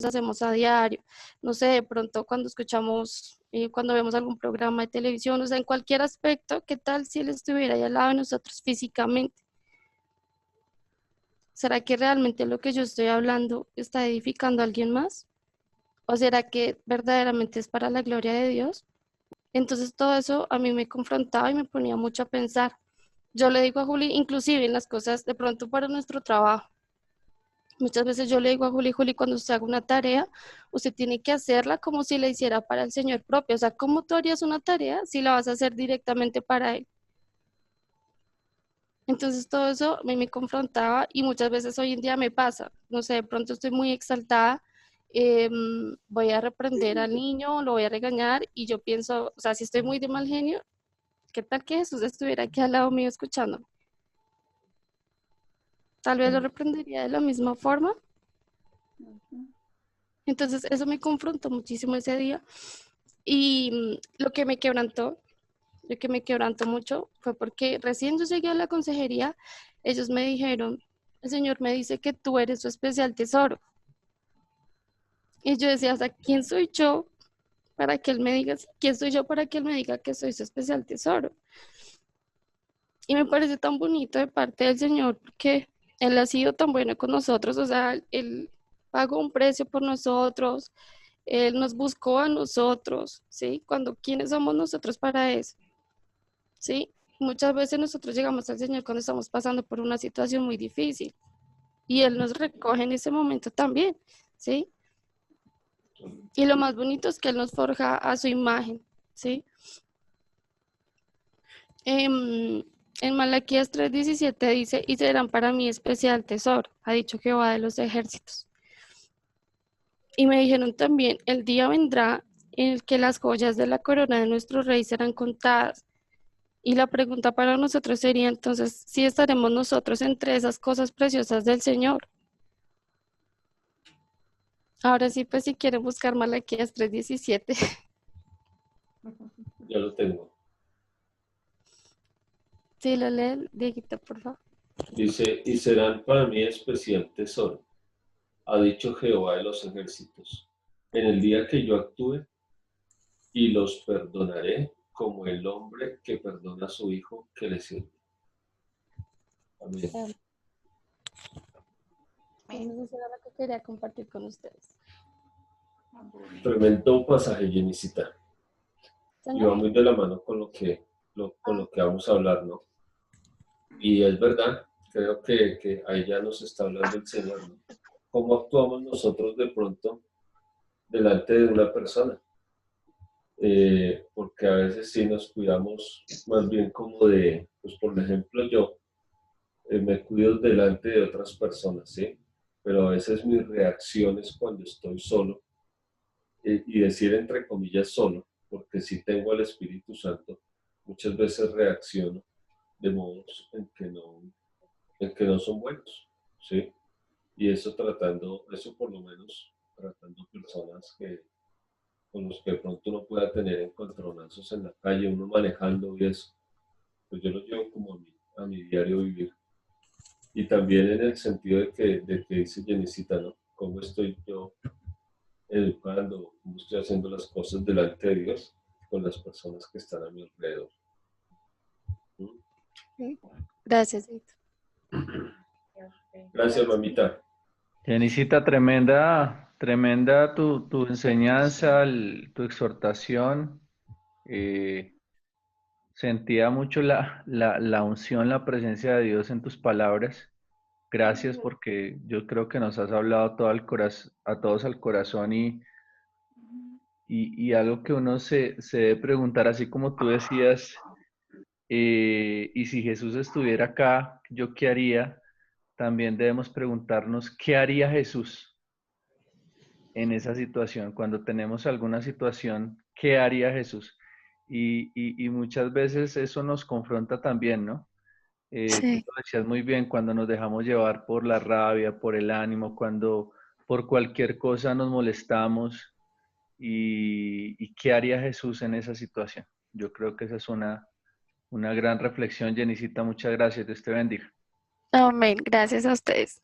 hacemos a diario, no sé, de pronto cuando escuchamos, cuando vemos algún programa de televisión, o sea, en cualquier aspecto, ¿qué tal si Él estuviera ahí al lado de nosotros físicamente? ¿Será que realmente lo que yo estoy hablando está edificando a alguien más? ¿O será que verdaderamente es para la gloria de Dios? Entonces todo eso a mí me confrontaba y me ponía mucho a pensar. Yo le digo a Juli, inclusive en las cosas de pronto para nuestro trabajo, muchas veces yo le digo a Juli, Juli, cuando usted haga una tarea, usted tiene que hacerla como si la hiciera para el Señor propio. O sea, ¿cómo tú harías una tarea si la vas a hacer directamente para Él? Entonces todo eso a mí me confrontaba y muchas veces hoy en día me pasa. No sé, de pronto estoy muy exaltada, voy a reprender al niño, lo voy a regañar y yo pienso, o sea, si estoy muy de mal genio, ¿qué tal que Jesús estuviera aquí al lado mío escuchándome? Tal vez lo reprendería de la misma forma. Entonces eso me confrontó muchísimo ese día y lo que me quebrantó mucho fue porque recién yo llegué a la consejería, ellos me dijeron, el Señor me dice que tú eres su especial tesoro. Y yo decía, o sea, ¿quién soy yo para que Él me diga, quién soy yo para que Él me diga que soy su especial tesoro? Y me parece tan bonito de parte del Señor porque Él ha sido tan bueno con nosotros, o sea, Él pagó un precio por nosotros, Él nos buscó a nosotros, ¿sí? Cuando, ¿quiénes somos nosotros para eso? ¿Sí? Muchas veces nosotros llegamos al Señor cuando estamos pasando por una situación muy difícil y Él nos recoge en ese momento también, ¿sí? Y lo más bonito es que Él nos forja a su imagen, ¿sí? En Malaquías 3:17 dice, y serán para mí especial tesoro, ha dicho Jehová de los ejércitos. Y me dijeron también, el día vendrá en el que las joyas de la corona de nuestro rey serán contadas. Y la pregunta para nosotros sería entonces, si estaremos nosotros entre esas cosas preciosas del Señor. Ahora sí, pues si quieren buscar Malaquías 3:17. Ya lo tengo. Sí, lo lee, Dieguito, por favor. Dice, y serán para mí especial tesoro, ha dicho Jehová de los ejércitos, en el día que yo actúe y los perdonaré como el hombre que perdona a su hijo que le sirve. Amén. Eso era lo que quería compartir con ustedes. Tremendo pasaje, Jenicita. Y ¿Señor? va muy de la mano con con lo que vamos a hablar, ¿no? Y es verdad, creo que ahí ya nos está hablando el Señor, ¿no? ¿Cómo actuamos nosotros de pronto delante de una persona? Porque a veces sí nos cuidamos más bien como de, pues por ejemplo yo me cuido delante de otras personas, ¿sí? Pero a veces mis reacciones cuando estoy solo, y decir entre comillas solo, porque si tengo al Espíritu Santo, muchas veces reacciono de modos en que no son buenos, ¿sí? Y eso por lo menos tratando personas con los que de pronto uno pueda tener encontronazos en la calle, uno manejando y eso, pues yo lo llevo como a mi diario vivir. Y también en el sentido de que dice Jenicita, ¿no? ¿Cómo estoy yo educando, cómo estoy haciendo las cosas delante de Dios con las personas que están a mi alrededor? Sí. Gracias, Dieguito. Gracias, mamita. Jenicita, tremenda, tremenda tu enseñanza, tu exhortación. Sentía mucho la unción, la presencia de Dios en tus palabras. Gracias porque yo creo que nos has hablado todo a todos al corazón y algo que uno se debe preguntar, así como tú decías, y si Jesús estuviera acá, ¿yo qué haría? También debemos preguntarnos, ¿qué haría Jesús en esa situación? Cuando tenemos alguna situación, ¿qué haría Jesús? Y muchas veces eso nos confronta también, ¿no? Tú Sí. lo decías muy bien, cuando nos dejamos llevar por la rabia, por el ánimo, cuando por cualquier cosa nos molestamos. ¿Y qué haría Jesús en esa situación? Yo creo que esa es una gran reflexión, Jenicita. Muchas gracias. Dios te bendiga. Amén. Gracias a ustedes.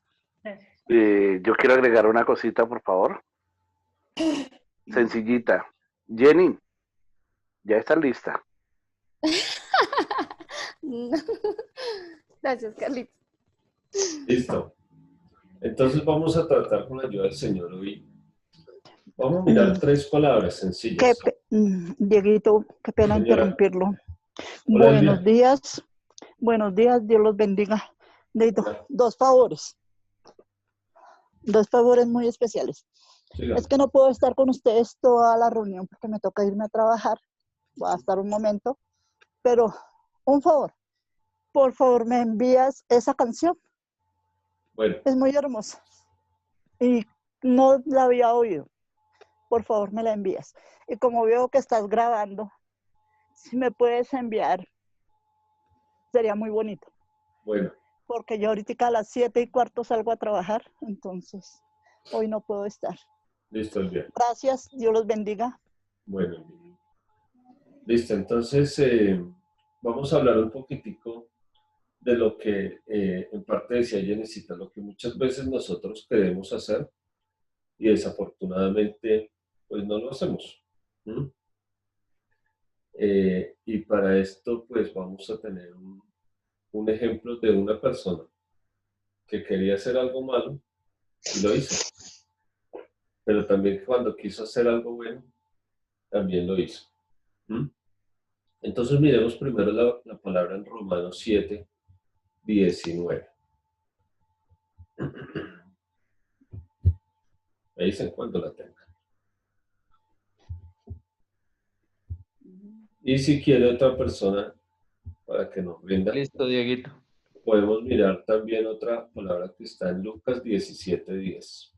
Yo quiero agregar una cosita, por favor. Sencillita. Jenny, ya está lista. No. Gracias, Carlitos. Listo. Entonces vamos a tratar con la ayuda del Señor hoy. Vamos a mirar 3 palabras sencillas. Dieguito, qué pena Señora. interrumpirlo. Hola, Buenos Elvia. días, Dios los bendiga. Necesito Hola. 2 favores muy especiales. Siga. Es que no puedo estar con ustedes toda la reunión porque me toca irme a trabajar. Voy a estar un momento, pero un favor, por favor me envías esa canción. Bueno, Es muy hermosa y no la había oído. Por favor me la envías. Y como veo que estás grabando, si me puedes enviar, sería muy bonito. bueno, Porque yo ahorita a las 7:15 salgo a trabajar, entonces hoy no puedo estar. listo, Elvia. Gracias, Dios los bendiga. Bueno, Elvia. Listo, entonces vamos a hablar un poquitico de lo que en parte decía Jenecita, lo que muchas veces nosotros queremos hacer y desafortunadamente pues no lo hacemos. ¿Mm? Y para esto pues vamos a tener un ejemplo de una persona que quería hacer algo malo y lo hizo, pero también cuando quiso hacer algo bueno, también lo hizo. ¿Mm? Entonces miremos primero la palabra en Romanos 7:19. Me dicen cuando la tengan. Y si quiere otra persona para que nos rinda, Listo, Dieguito. podemos mirar también otra palabra que está en Lucas 17:10.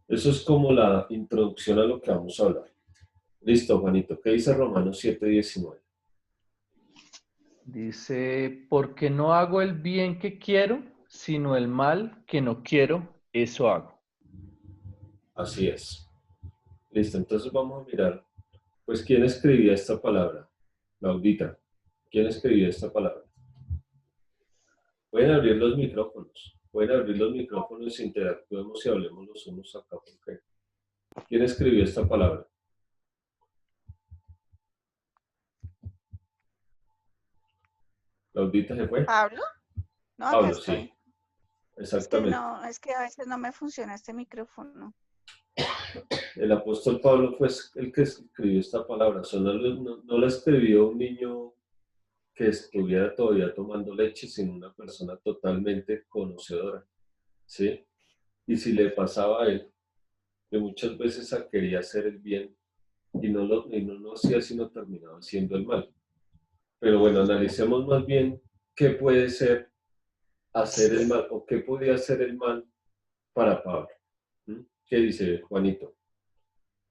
Eso es como la introducción a lo que vamos a hablar. Listo, Juanito. ¿Qué dice Romanos 7:19? Dice, porque no hago el bien que quiero, sino el mal que no quiero, eso hago. Así es. Listo, entonces vamos a mirar, pues, ¿quién escribía esta palabra? Laudita. ¿Quién escribía esta palabra? Pueden abrir los micrófonos. Pueden abrir los micrófonos, interactuemos y hablemos los unos acá. Porque ¿quién escribió esta palabra? Laudita se fue. ¿Pablo? No, acá Pablo, estoy. sí, exactamente. Es que a veces no me funciona este micrófono. El apóstol Pablo fue el que escribió esta palabra. O sea, no la escribió un niño que estuviera todavía tomando leche, sino una persona totalmente conocedora, ¿sí? Y si le pasaba a él, que muchas veces quería hacer el bien y no lo hacía, sino terminaba haciendo el mal. Pero bueno, analicemos más bien qué puede ser hacer el mal o qué podía hacer el mal para Pablo. ¿Mm? ¿Qué dice Juanito?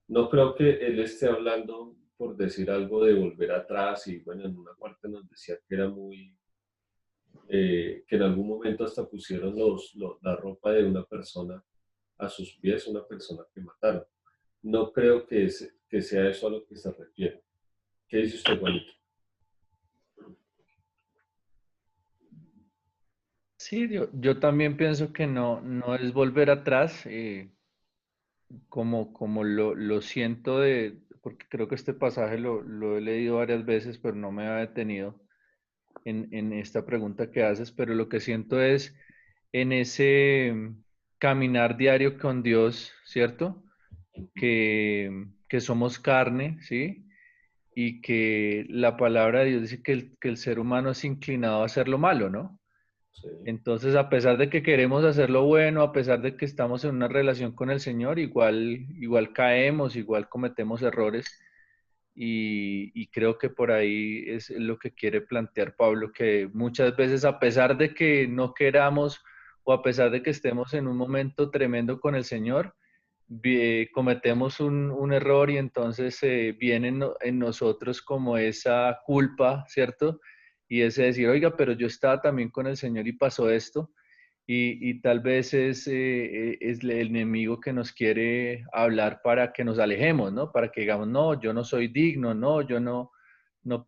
No creo que él esté hablando por decir algo de volver atrás y bueno, en una parte nos decía que era muy, que en algún momento hasta pusieron la ropa de una persona a sus pies, una persona que mataron. No creo que sea eso a lo que se refiere. ¿Qué dice usted, Juanito? Sí, yo también pienso que no es volver atrás, como lo siento porque creo que este pasaje lo he leído varias veces, pero no me había detenido en esta pregunta que haces, pero lo que siento es en ese caminar diario con Dios, ¿cierto? Que somos carne, ¿sí? Y que la palabra de Dios dice que el ser humano es inclinado a hacer lo malo, ¿no? Sí, Entonces, a pesar de que queremos hacer lo bueno, a pesar de que estamos en una relación con el Señor, igual caemos, igual cometemos errores. Y creo que por ahí es lo que quiere plantear Pablo, que muchas veces a pesar de que no queramos o a pesar de que estemos en un momento tremendo con el Señor, cometemos un error y entonces viene en nosotros como esa culpa, ¿cierto? Y ese decir, oiga, pero yo estaba también con el Señor y pasó esto. Y tal vez es el enemigo que nos quiere hablar para que nos alejemos, ¿no? Para que digamos, no, yo no soy digno, no, yo no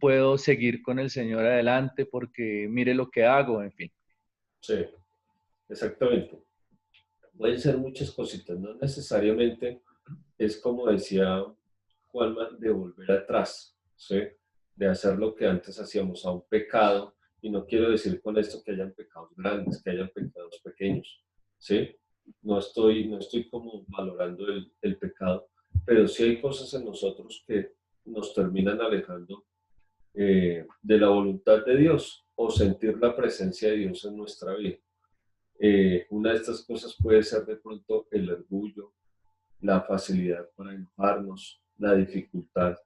puedo seguir con el Señor adelante porque mire lo que hago, en fin. sí, exactamente. pueden ser muchas cositas, no necesariamente es como decía Juanma, de volver atrás, ¿sí? De hacer lo que antes hacíamos a un pecado, y no quiero decir con esto que hayan pecados grandes, que hayan pecados pequeños, ¿sí? No estoy como valorando el pecado, pero sí hay cosas en nosotros que nos terminan alejando de la voluntad de Dios o sentir la presencia de Dios en nuestra vida. Una de estas cosas puede ser de pronto el orgullo, la facilidad para enojarnos, la dificultad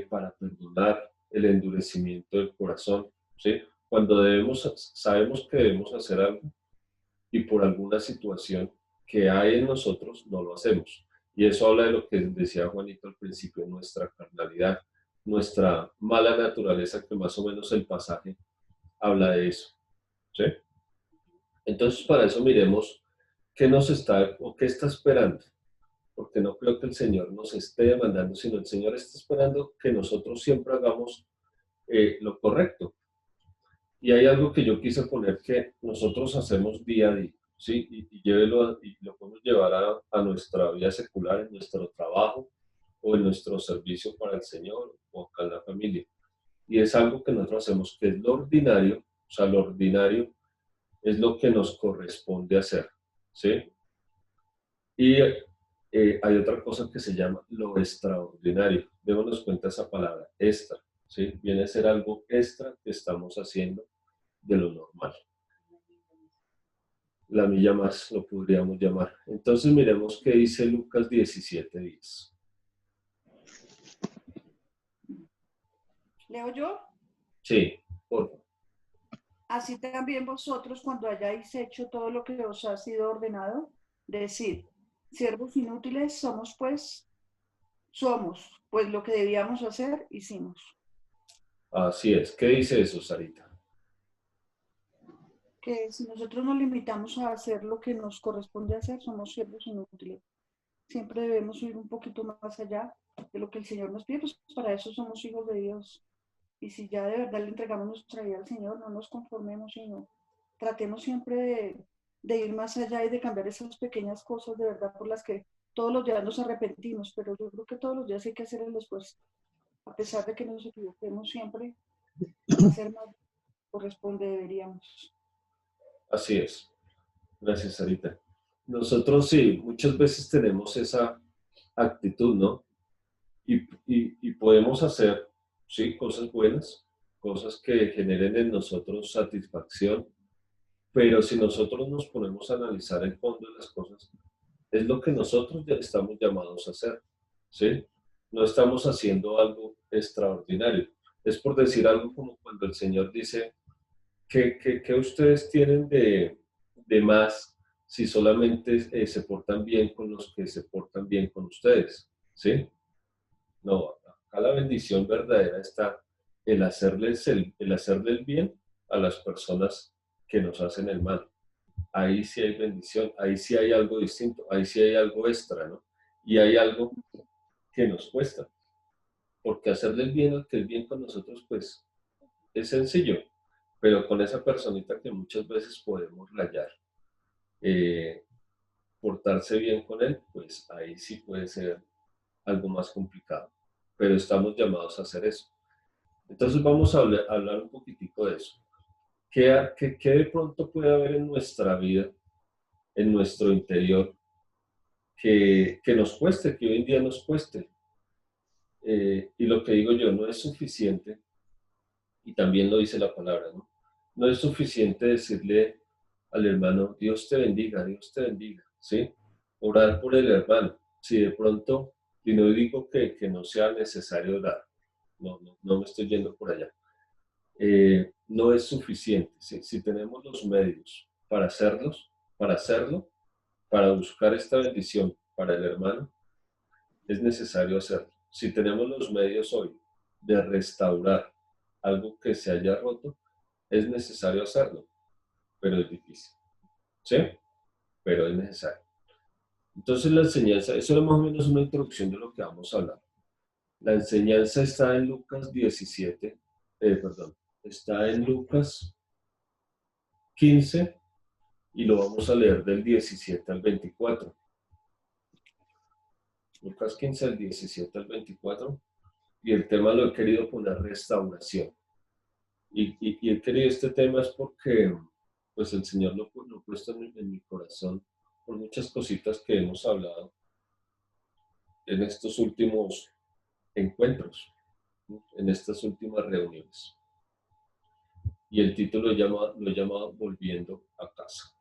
para perdonar, el endurecimiento del corazón, ¿sí? Cuando sabemos que debemos hacer algo y por alguna situación que hay en nosotros no lo hacemos. Y eso habla de lo que decía Juanito al principio, nuestra carnalidad, nuestra mala naturaleza, que más o menos el pasaje habla de eso, ¿sí? Entonces, para eso miremos qué nos está o qué está esperando, porque no creo que el Señor nos esté demandando, sino el Señor está esperando que nosotros siempre hagamos lo correcto. Y hay algo que yo quise poner que nosotros hacemos día a día, ¿sí? Y lo podemos llevar a nuestra vida secular, en nuestro trabajo o en nuestro servicio para el Señor o acá en la familia. Y es algo que nosotros hacemos, que es lo ordinario, o sea, lo ordinario es lo que nos corresponde hacer, ¿sí? Y hay otra cosa que se llama lo extraordinario. Démonos cuenta esa palabra, extra, ¿sí? Viene a ser algo extra que estamos haciendo de lo normal. La milla más lo podríamos llamar. Entonces miremos qué dice Lucas 17:10. ¿Leo yo? Sí, por favor. Así también vosotros, cuando hayáis hecho todo lo que os ha sido ordenado, decid, siervos inútiles somos pues lo que debíamos hacer, hicimos. Así es. ¿Qué dice eso, Sarita? Que si nosotros nos limitamos a hacer lo que nos corresponde hacer, somos siervos inútiles. Siempre debemos ir un poquito más allá de lo que el Señor nos pide, pues para eso somos hijos de Dios. Y si ya de verdad le entregamos nuestra vida al Señor, no nos conformemos, sino tratemos siempre de ir más allá y de cambiar esas pequeñas cosas de verdad por las que todos los días nos arrepentimos, pero yo creo que todos los días hay que hacer el esfuerzo, a pesar de que nos equivoquemos siempre, hacer más corresponde, deberíamos. Así es. Gracias, Sarita. Nosotros sí, muchas veces tenemos esa actitud, ¿no? Y podemos hacer, sí, cosas buenas, cosas que generen en nosotros satisfacción, pero si nosotros nos ponemos a analizar el fondo de las cosas, es lo que nosotros ya estamos llamados a hacer, ¿sí? No estamos haciendo algo extraordinario. Es por decir algo como cuando el Señor dice, ¿qué ustedes tienen de más si solamente se portan bien con los que se portan bien con ustedes? ¿Sí? No, acá la bendición verdadera está el hacerle el bien a las personas que nos hacen el mal. Ahí sí hay bendición, ahí sí hay algo distinto, ahí sí hay algo extra, ¿no? Y hay algo que nos cuesta, porque hacerle el bien al que es bien con nosotros, pues es sencillo, pero con esa personita que muchas veces podemos rayar, portarse bien con él, pues ahí sí puede ser algo más complicado, pero estamos llamados a hacer eso. Entonces vamos a hablar un poquitico de eso. ¿Qué de pronto puede haber en nuestra vida, en nuestro interior, que nos cueste, que hoy en día nos cueste? Y lo que digo yo, no es suficiente, y también lo dice la palabra, ¿no? No es suficiente decirle al hermano, Dios te bendiga, ¿sí? Orar por el hermano. Si de pronto, y no digo que no sea necesario orar, no me estoy yendo por allá. No es suficiente. Si tenemos los medios para hacerlo, para buscar esta bendición para el hermano, es necesario hacerlo. Si tenemos los medios hoy de restaurar algo que se haya roto, es necesario hacerlo, pero es difícil. ¿Sí? Pero es necesario. Entonces la enseñanza, eso es más o menos una introducción de lo que vamos a hablar. La enseñanza está en Lucas 17, está en Lucas 15, y lo vamos a leer del 17 al 24. Lucas 15, del 17 al 24. Y el tema lo he querido poner restauración. Y he querido este tema es porque pues el Señor lo ha puesto en mi corazón por muchas cositas que hemos hablado en estos últimos encuentros, ¿no? En estas últimas reuniones. Y el título lo he llamado Volviendo a casa.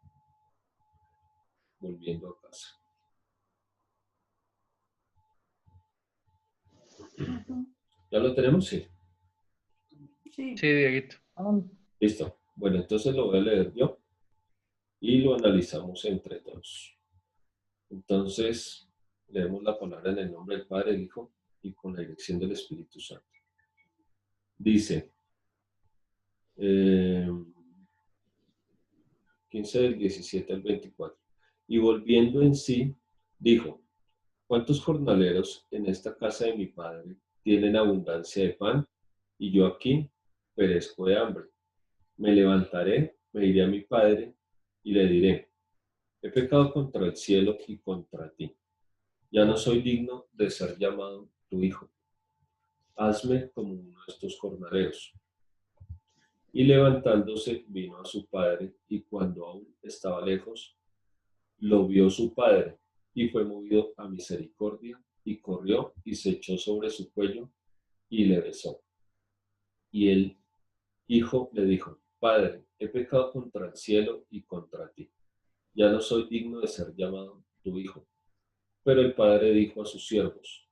Volviendo a casa. ¿Ya lo tenemos? Sí. Sí. Sí, Dieguito. Listo. Bueno, entonces lo voy a leer yo y lo analizamos entre todos. Entonces, leemos la palabra en el nombre del Padre, del Hijo y con la dirección del Espíritu Santo. Dice, 15 del 17 al 24. Y volviendo en sí, dijo, ¿cuántos jornaleros en esta casa de mi padre tienen abundancia de pan? Y yo aquí perezco de hambre. Me levantaré, me iré a mi padre y le diré, he pecado contra el cielo y contra ti. Ya no soy digno de ser llamado tu hijo. Hazme como uno de estos jornaleros. Y levantándose vino a su padre, y cuando aún estaba lejos, lo vio su padre, y fue movido a misericordia, y corrió y se echó sobre su cuello, y le besó. Y el hijo le dijo, Padre, he pecado contra el cielo y contra ti. Ya no soy digno de ser llamado tu hijo. Pero el padre dijo a sus siervos,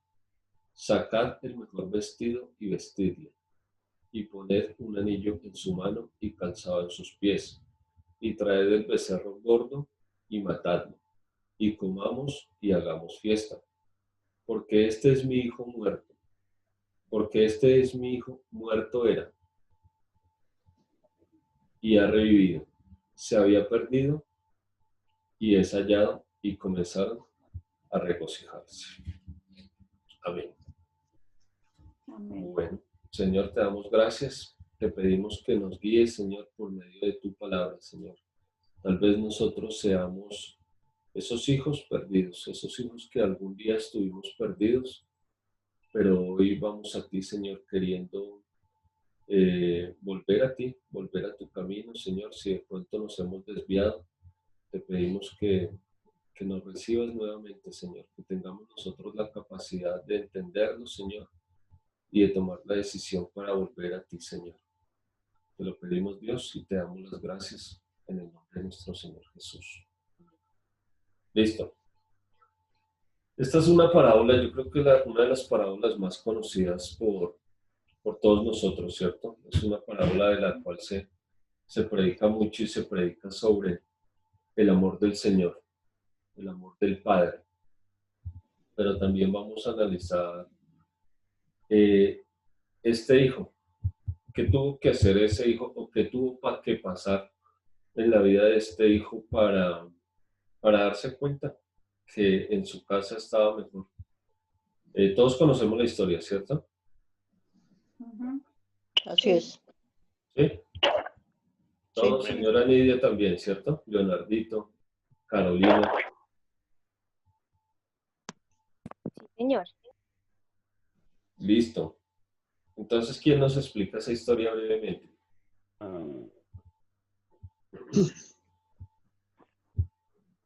sacad el mejor vestido y vestidle, y poned un anillo en su mano y calzado en sus pies, y traed el becerro gordo y matadlo, y comamos y hagamos fiesta, porque este es mi hijo muerto, porque este es mi hijo muerto era, y ha revivido, se había perdido, y es hallado, y comenzaron a regocijarse. Amén. Amén. Bueno, Señor, te damos gracias. Te pedimos que nos guíes, Señor, por medio de tu palabra, Señor. Tal vez nosotros seamos esos hijos perdidos, esos hijos que algún día estuvimos perdidos, pero hoy vamos a ti, Señor, queriendo volver a ti, volver a tu camino, Señor. Si de pronto nos hemos desviado, te pedimos que nos recibas nuevamente, Señor, que tengamos nosotros la capacidad de entenderlo, Señor, y de tomar la decisión para volver a ti, Señor. Te lo pedimos, Dios, y te damos las gracias en el nombre de nuestro Señor Jesús. Listo. Esta es una parábola, yo creo que una de las parábolas más conocidas por todos nosotros, ¿cierto? Es una parábola de la cual se predica mucho y se predica sobre el amor del Señor, el amor del Padre. Pero también vamos a analizar este hijo. ¿Qué tuvo que hacer ese hijo o qué tuvo que pasar en la vida de este hijo para darse cuenta que en su casa estaba mejor? Todos conocemos la historia, ¿cierto? Ujú. Así es. ¿Sí? Todos, Sí. señora Nidia también, ¿cierto? Leonardito, Carolina. Sí, señor. Listo. Entonces, ¿quién nos explica esa historia brevemente?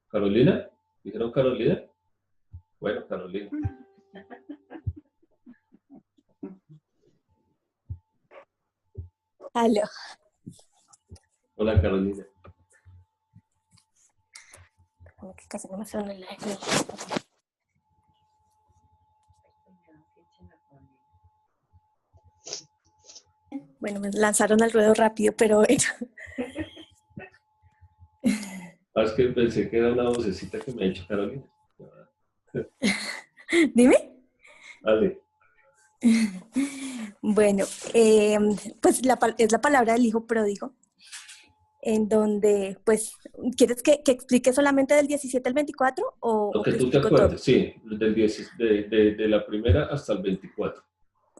¿Carolina? ¿Dijeron Carolina? Bueno, Carolina. Aló. Hola, Carolina. Que casi no me suena el aire. Bueno, me lanzaron al ruedo rápido, pero bueno. Es que pensé que era una vocecita que me ha hecho Carolina. Dime. Dale. Bueno, pues es la palabra del hijo pródigo, en donde, pues, ¿quieres que explique solamente del 17 al 24 o Lo que que tú te explico acuerdes, todo? sí, de la primera hasta el 24.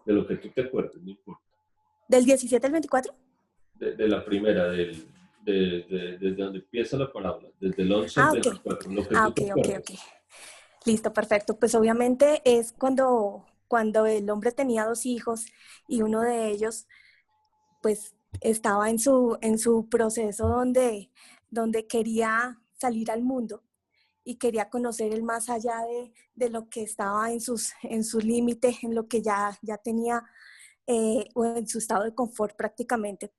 De lo que tú te acuerdes, no importa. ¿Del 17 al 24? De la primera, del desde donde empieza la parábola, desde el 11 al 24, lo que tú te acuerdas. Ok. Listo, perfecto. Pues obviamente es cuando el hombre tenía 2 hijos y uno de ellos pues estaba en su proceso donde quería salir al mundo y quería conocer el más allá de lo que estaba en sus límites, en lo que ya tenía o en su estado de confort prácticamente.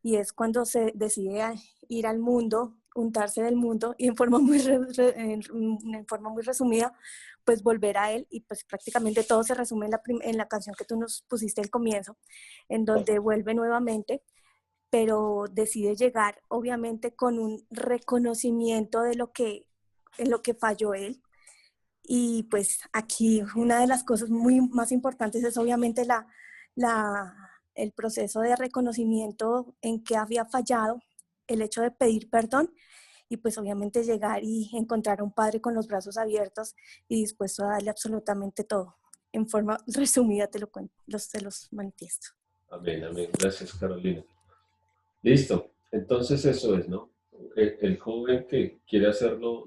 Y es cuando se decide a ir al mundo, untarse del mundo y en forma muy resumida, pues volver a él, y pues prácticamente todo se resume en la canción que tú nos pusiste al comienzo, en donde vuelve nuevamente, pero decide llegar obviamente con un reconocimiento en lo que falló él. Y pues aquí una de las cosas muy más importantes es obviamente el proceso de reconocimiento en que había fallado, el hecho de pedir perdón y pues obviamente llegar y encontrar a un padre con los brazos abiertos y dispuesto a darle absolutamente todo. En forma resumida te los manifiesto. Amén, amén. Gracias, Carolina. Listo. Entonces eso es, ¿no? El joven que quiere hacerlo,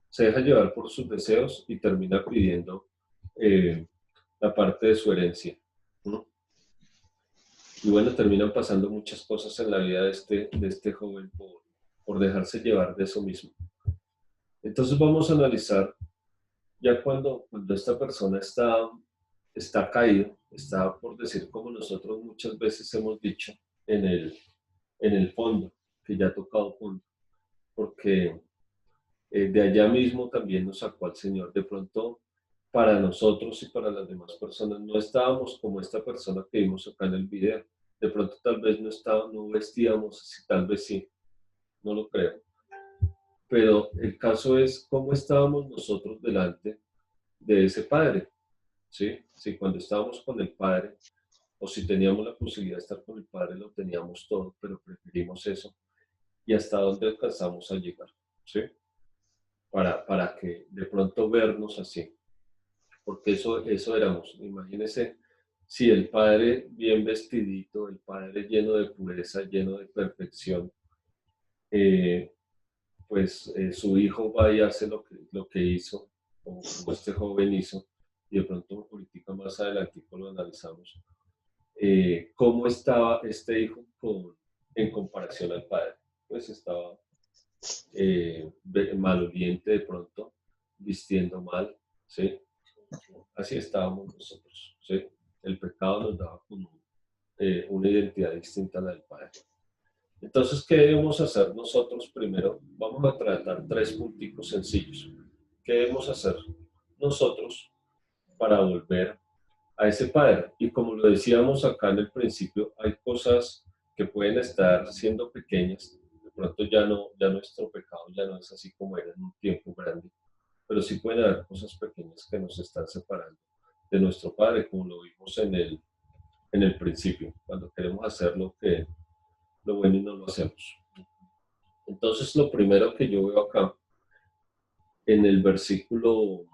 se deja llevar por sus deseos y termina pidiendo la parte de su herencia, ¿no? Y bueno, terminan pasando muchas cosas en la vida de este joven por dejarse llevar de eso mismo. Entonces vamos a analizar ya cuando esta persona está caído, está, por decir como nosotros muchas veces hemos dicho, en el fondo, que ya ha tocado fondo, porque de allá mismo también nos sacó al Señor. De pronto, para nosotros y para las demás personas, no estábamos como esta persona que vimos acá en el video. De pronto tal vez no vestíamos así, tal vez sí, no lo creo. Pero el caso es cómo estábamos nosotros delante de ese Padre, ¿sí? Si cuando estábamos con el Padre, o si teníamos la posibilidad de estar con el Padre, lo teníamos todo, pero preferimos eso. Y hasta dónde alcanzamos a llegar, ¿sí? Para que de pronto vernos así. Porque eso éramos. Imagínense si el Padre bien vestidito, el Padre lleno de pureza, lleno de perfección, pues su hijo va y hace lo que hizo, o como este joven hizo, y de pronto ahorita más adelante lo analizamos, cómo estaba este hijo en comparación al padre. Pues estaba maloliente de pronto, vistiendo mal, ¿sí? Así estábamos nosotros, ¿sí? El pecado nos daba como una identidad distinta a la del padre. Entonces, ¿qué debemos hacer nosotros primero? Vamos a tratar 3 punticos sencillos. ¿Qué debemos hacer nosotros para volver a ese Padre? Y como lo decíamos acá en el principio, hay cosas que pueden estar siendo pequeñas. De pronto ya nuestro pecado ya no es así como era en un tiempo grande, pero sí pueden haber cosas pequeñas que nos están separando de nuestro Padre, como lo vimos en el principio, cuando queremos hacer lo bueno y no lo hacemos. Entonces, lo primero que yo veo acá, en el versículo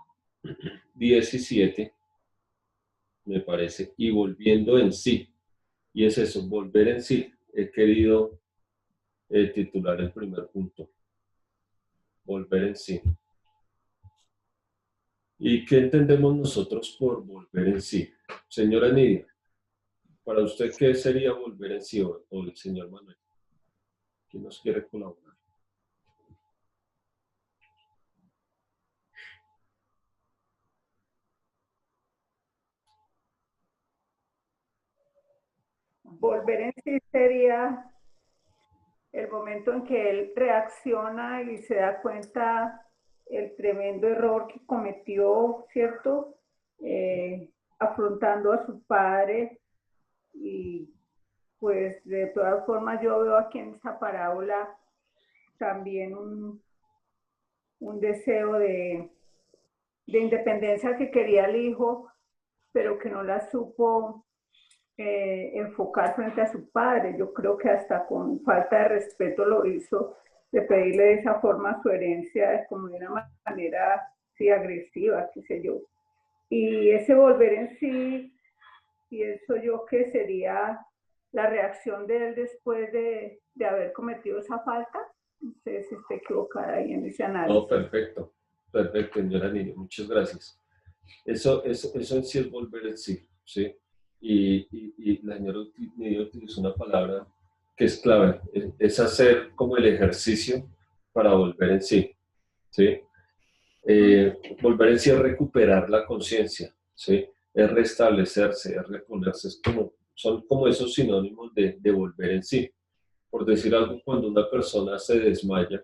17, me parece, y volviendo en sí, y es eso, volver en sí. He querido titular el primer punto, volver en sí. ¿Y qué entendemos nosotros por volver en sí? Señora Nidia, para usted, ¿qué sería volver en sí, o el señor Manuel? ¿Quién nos quiere colaborar? Volver en sí sería el momento en que él reacciona y se da cuenta el tremendo error que cometió, ¿cierto? Afrontando a su padre. Y pues de todas formas yo veo aquí en esta parábola también un deseo de independencia que quería el hijo, pero que no la supo enfocar frente a su padre. Yo creo que hasta con falta de respeto lo hizo, de pedirle de esa forma su herencia, como de una manera sí, agresiva, qué sé yo. Y ese volver en sí, pienso yo que sería la reacción de él después de haber cometido esa falta, no sé si está equivocada ahí en ese análisis. No, perfecto, perfecto, señora Nidia, muchas gracias. Eso en sí es volver en sí, ¿sí? Y la señora Nidia utilizó una palabra que es clave, es hacer como el ejercicio para volver en sí, ¿sí? Volver en sí es recuperar la conciencia, ¿sí? Es restablecerse, es reponerse, son como esos sinónimos de volver en sí. Por decir algo, cuando una persona se desmaya,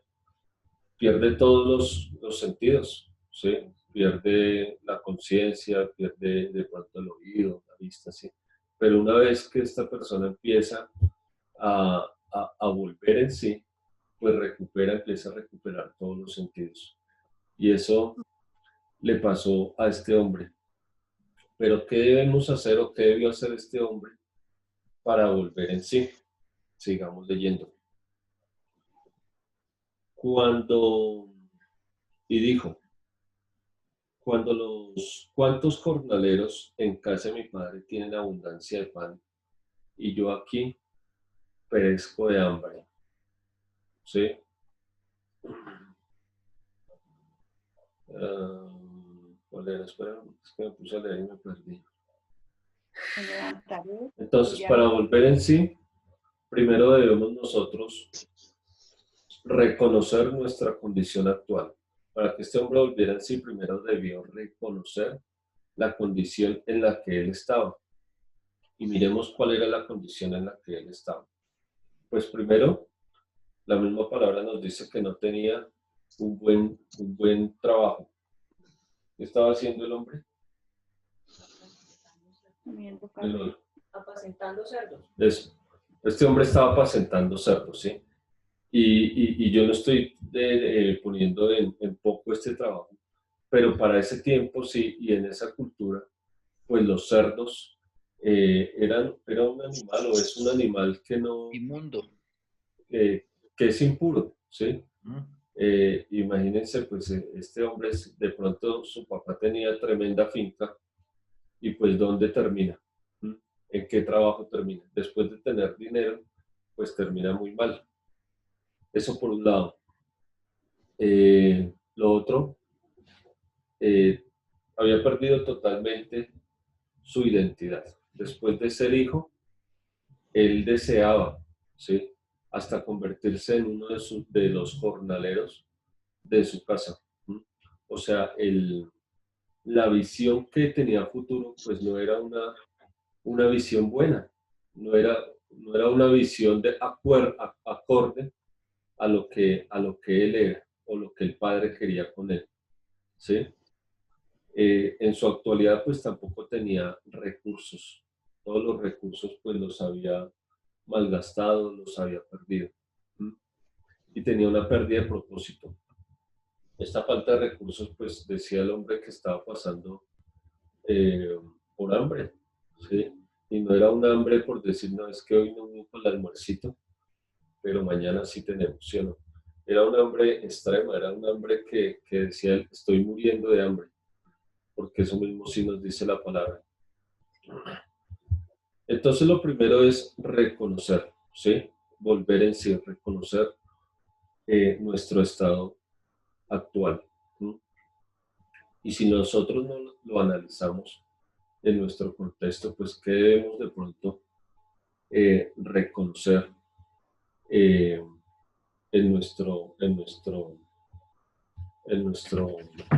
pierde todos los sentidos, ¿sí? Pierde la conciencia, pierde de pronto el oído, la vista, ¿sí? Pero una vez que esta persona empieza a volver en sí, pues empieza a recuperar todos los sentidos. Y eso le pasó a este hombre. Pero ¿qué debemos hacer o qué debió hacer este hombre para volver en sí? Sigamos leyendo. Y dijo, ¿cuántos jornaleros en casa de mi padre tienen abundancia de pan y yo aquí perezco de hambre? ¿Sí? ¿Cuál era? Espera, es que me puse a leer y me perdí. Entonces, para volver en sí, primero debemos nosotros reconocer nuestra condición actual. Para que este hombre volviera en sí, primero debió reconocer la condición en la que él estaba. Y miremos cuál era la condición en la que él estaba. Pues primero, la misma palabra nos dice que no tenía un buen trabajo. ¿Qué estaba haciendo el hombre? Apacentando cerdos. Eso. Este hombre estaba apacentando cerdos, ¿sí? Y yo no estoy poniendo en poco este trabajo, pero para ese tiempo sí, y en esa cultura, pues los cerdos era un animal o es un animal que no... Inmundo. Que es impuro, ¿sí? Imagínense, pues este hombre, de pronto su papá tenía tremenda finca y pues ¿dónde termina? ¿En qué trabajo termina? Después de tener dinero, pues termina muy mal. Eso por un lado. Lo otro, había perdido totalmente su identidad. Después de ser hijo, él deseaba, ¿sí? Hasta convertirse en uno de los jornaleros de su casa. O sea, la visión que tenía futuro, pues no era una visión buena, no era una visión acorde a lo que él era o lo que el padre quería con él, ¿sí? En su actualidad, pues tampoco tenía recursos. Todos los recursos, pues los había malgastado, los había perdido. Y tenía una pérdida de propósito. Esta falta de recursos, pues decía el hombre que estaba pasando por hambre, ¿sí? Y no era un hambre por decir, no, es que hoy no hubo para el almuercito, pero mañana sí tenemos, ¿sí o no? Era un hambre extrema, era un hambre que decía, estoy muriendo de hambre, porque eso mismo sí nos dice la palabra. Entonces lo primero es reconocer, ¿sí? Volver en sí, reconocer nuestro estado actual. Y si nosotros no lo analizamos en nuestro contexto, pues ¿qué debemos de pronto reconocer en nuestro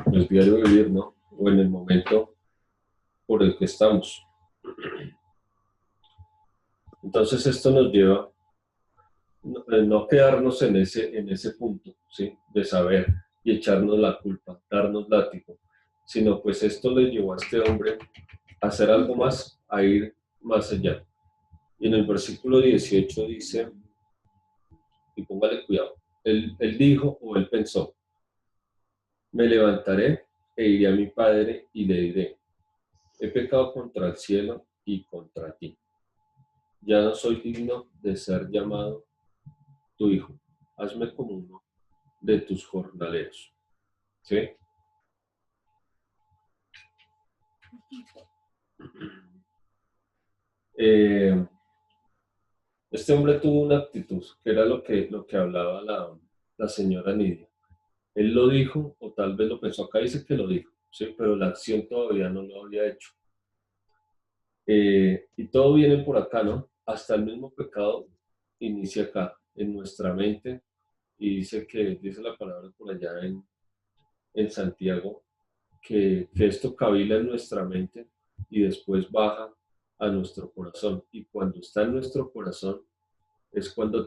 pues, diario vivir, ¿no? O en el momento por el que estamos? Entonces esto nos lleva no quedarnos en ese punto, ¿sí? De saber y echarnos la culpa, darnos látigo, sino pues esto le llevó a este hombre a hacer algo más, a ir más allá. Y en el versículo 18 dice, y póngale cuidado, él dijo o él pensó, me levantaré e iré a mi padre y le diré, he pecado contra el cielo y contra ti. Ya no soy digno de ser llamado tu hijo. Hazme como uno de tus jornaleros. ¿Sí? Este hombre tuvo una actitud, que era lo que hablaba la señora Nidia. Él lo dijo, o tal vez lo pensó, acá dice que lo dijo, ¿sí? Pero la acción todavía no lo había hecho. Y todo viene por acá, ¿no? Hasta el mismo pecado inicia acá, en nuestra mente, y dice la palabra por allá en Santiago, que esto cavila en nuestra mente y después baja a nuestro corazón. Y cuando está en nuestro corazón es cuando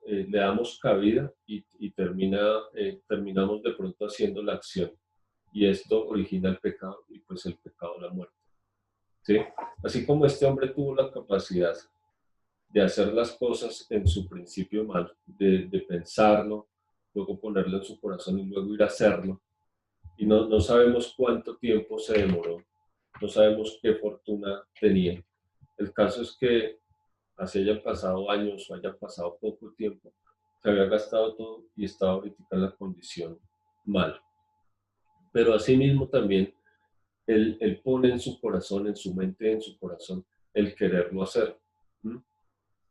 le damos cabida y terminamos de pronto haciendo la acción. Y esto origina el pecado y pues el pecado la muerte. ¿Sí? Así como este hombre tuvo la capacidad de hacer las cosas en su principio mal, de pensarlo, luego ponerlo en su corazón y luego ir a hacerlo. Y no sabemos cuánto tiempo se demoró, no sabemos qué fortuna tenía. El caso es que así hayan pasado años o haya pasado poco tiempo, se había gastado todo y estaba ahorita en la condición mal. Pero asimismo también él pone en su corazón, en su mente, en su corazón, el quererlo hacer. ¿Mm?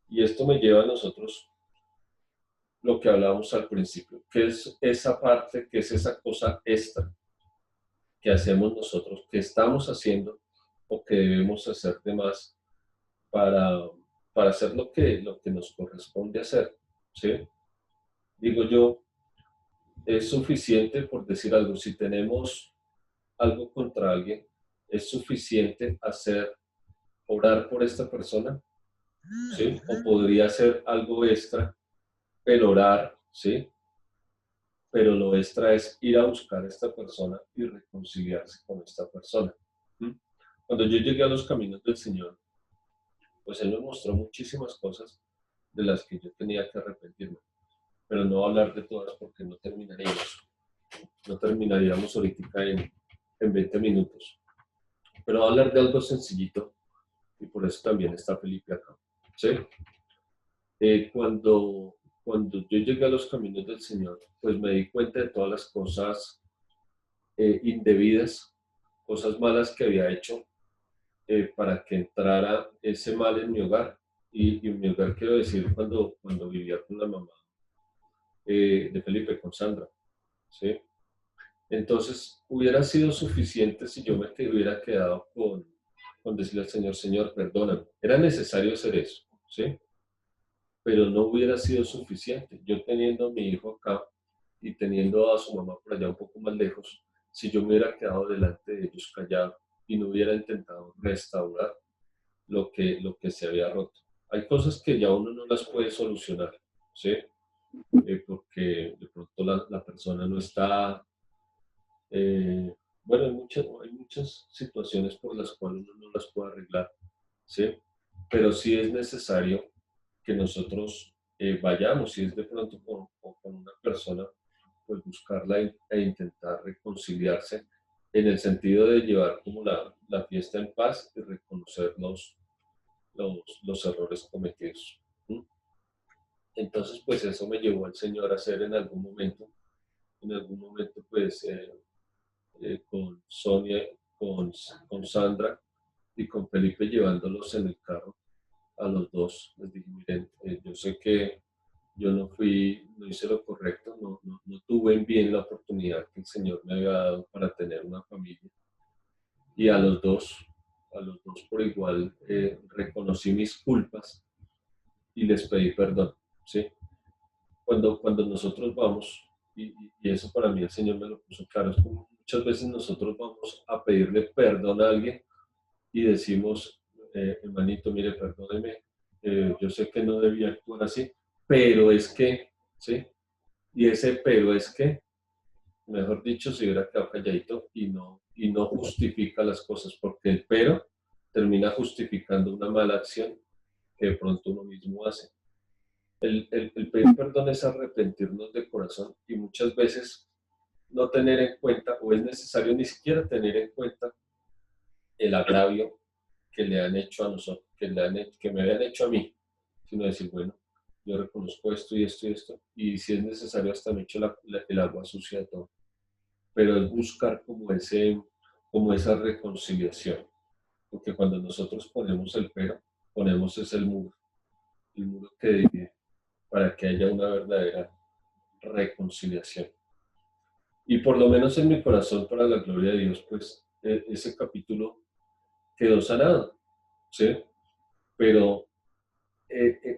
Y esto me lleva a nosotros lo que hablábamos al principio, que es esa parte, que es esa cosa extra que hacemos nosotros, que estamos haciendo o que debemos hacer de más para, para hacer lo que nos corresponde hacer. ¿Sí? Digo yo, es suficiente, por decir algo, si tenemos algo contra alguien, es suficiente orar por esta persona, ¿sí? O podría ser algo extra, el orar, ¿sí? Pero lo extra es ir a buscar a esta persona y reconciliarse con esta persona. ¿Mm? Cuando yo llegué a los caminos del Señor, pues Él me mostró muchísimas cosas de las que yo tenía que arrepentirme, pero no hablar de todas porque no terminaríamos ahorita en 20 minutos. Pero hablar de algo sencillito, y por eso también está Felipe acá. ¿Sí? Cuando yo llegué a los caminos del Señor, pues me di cuenta de todas las cosas indebidas, cosas malas que había hecho para que entrara ese mal en mi hogar. Y en mi hogar quiero decir cuando vivía con la mamá de Felipe, con Sandra. ¿Sí? Entonces, hubiera sido suficiente si yo me hubiera quedado con decirle al Señor, Señor, perdóname. Era necesario hacer eso, ¿sí? Pero no hubiera sido suficiente. Yo teniendo a mi hijo acá y teniendo a su mamá por allá un poco más lejos, si yo me hubiera quedado delante de ellos callado y no hubiera intentado restaurar lo que se había roto. Hay cosas que ya uno no las puede solucionar, ¿sí? Porque de pronto la persona no está. Bueno, hay muchas situaciones por las cuales uno no las puede arreglar, ¿sí? Pero sí es necesario que nosotros vayamos, si es de pronto con una persona, pues buscarla e intentar reconciliarse en el sentido de llevar como la fiesta en paz y reconocer los errores cometidos. ¿Sí? Entonces, pues eso me llevó al Señor a hacer en algún momento, pues con Sonia, con Sandra y con Felipe llevándolos en el carro a los dos. Les dije, miren, yo sé que yo no hice lo correcto, no tuve bien la oportunidad que el Señor me había dado para tener una familia. Y a los dos por igual reconocí mis culpas y les pedí perdón, ¿sí? Cuando nosotros vamos, y eso para mí el Señor me lo puso claro, es como muchas veces nosotros vamos a pedirle perdón a alguien y decimos, hermanito, mire, perdóneme, yo sé que no debía actuar así, pero es que, ¿sí? Y ese pero es que, mejor dicho, se hubiera quedado calladito y no justifica las cosas, porque el pero termina justificando una mala acción que de pronto uno mismo hace. El pedir perdón es arrepentirnos de corazón y muchas veces no tener en cuenta, o es necesario ni siquiera tener en cuenta el agravio que le han hecho a nosotros, que me habían hecho a mí, sino decir, bueno, yo reconozco esto y esto y esto, y si es necesario hasta me echo el agua sucia de todo. Pero es buscar como esa reconciliación, porque cuando nosotros ponemos el pero, ponemos ese el muro, el muro que divide, para que haya una verdadera reconciliación. Y por lo menos en mi corazón, para la gloria de Dios, pues ese capítulo quedó sanado, ¿sí? Pero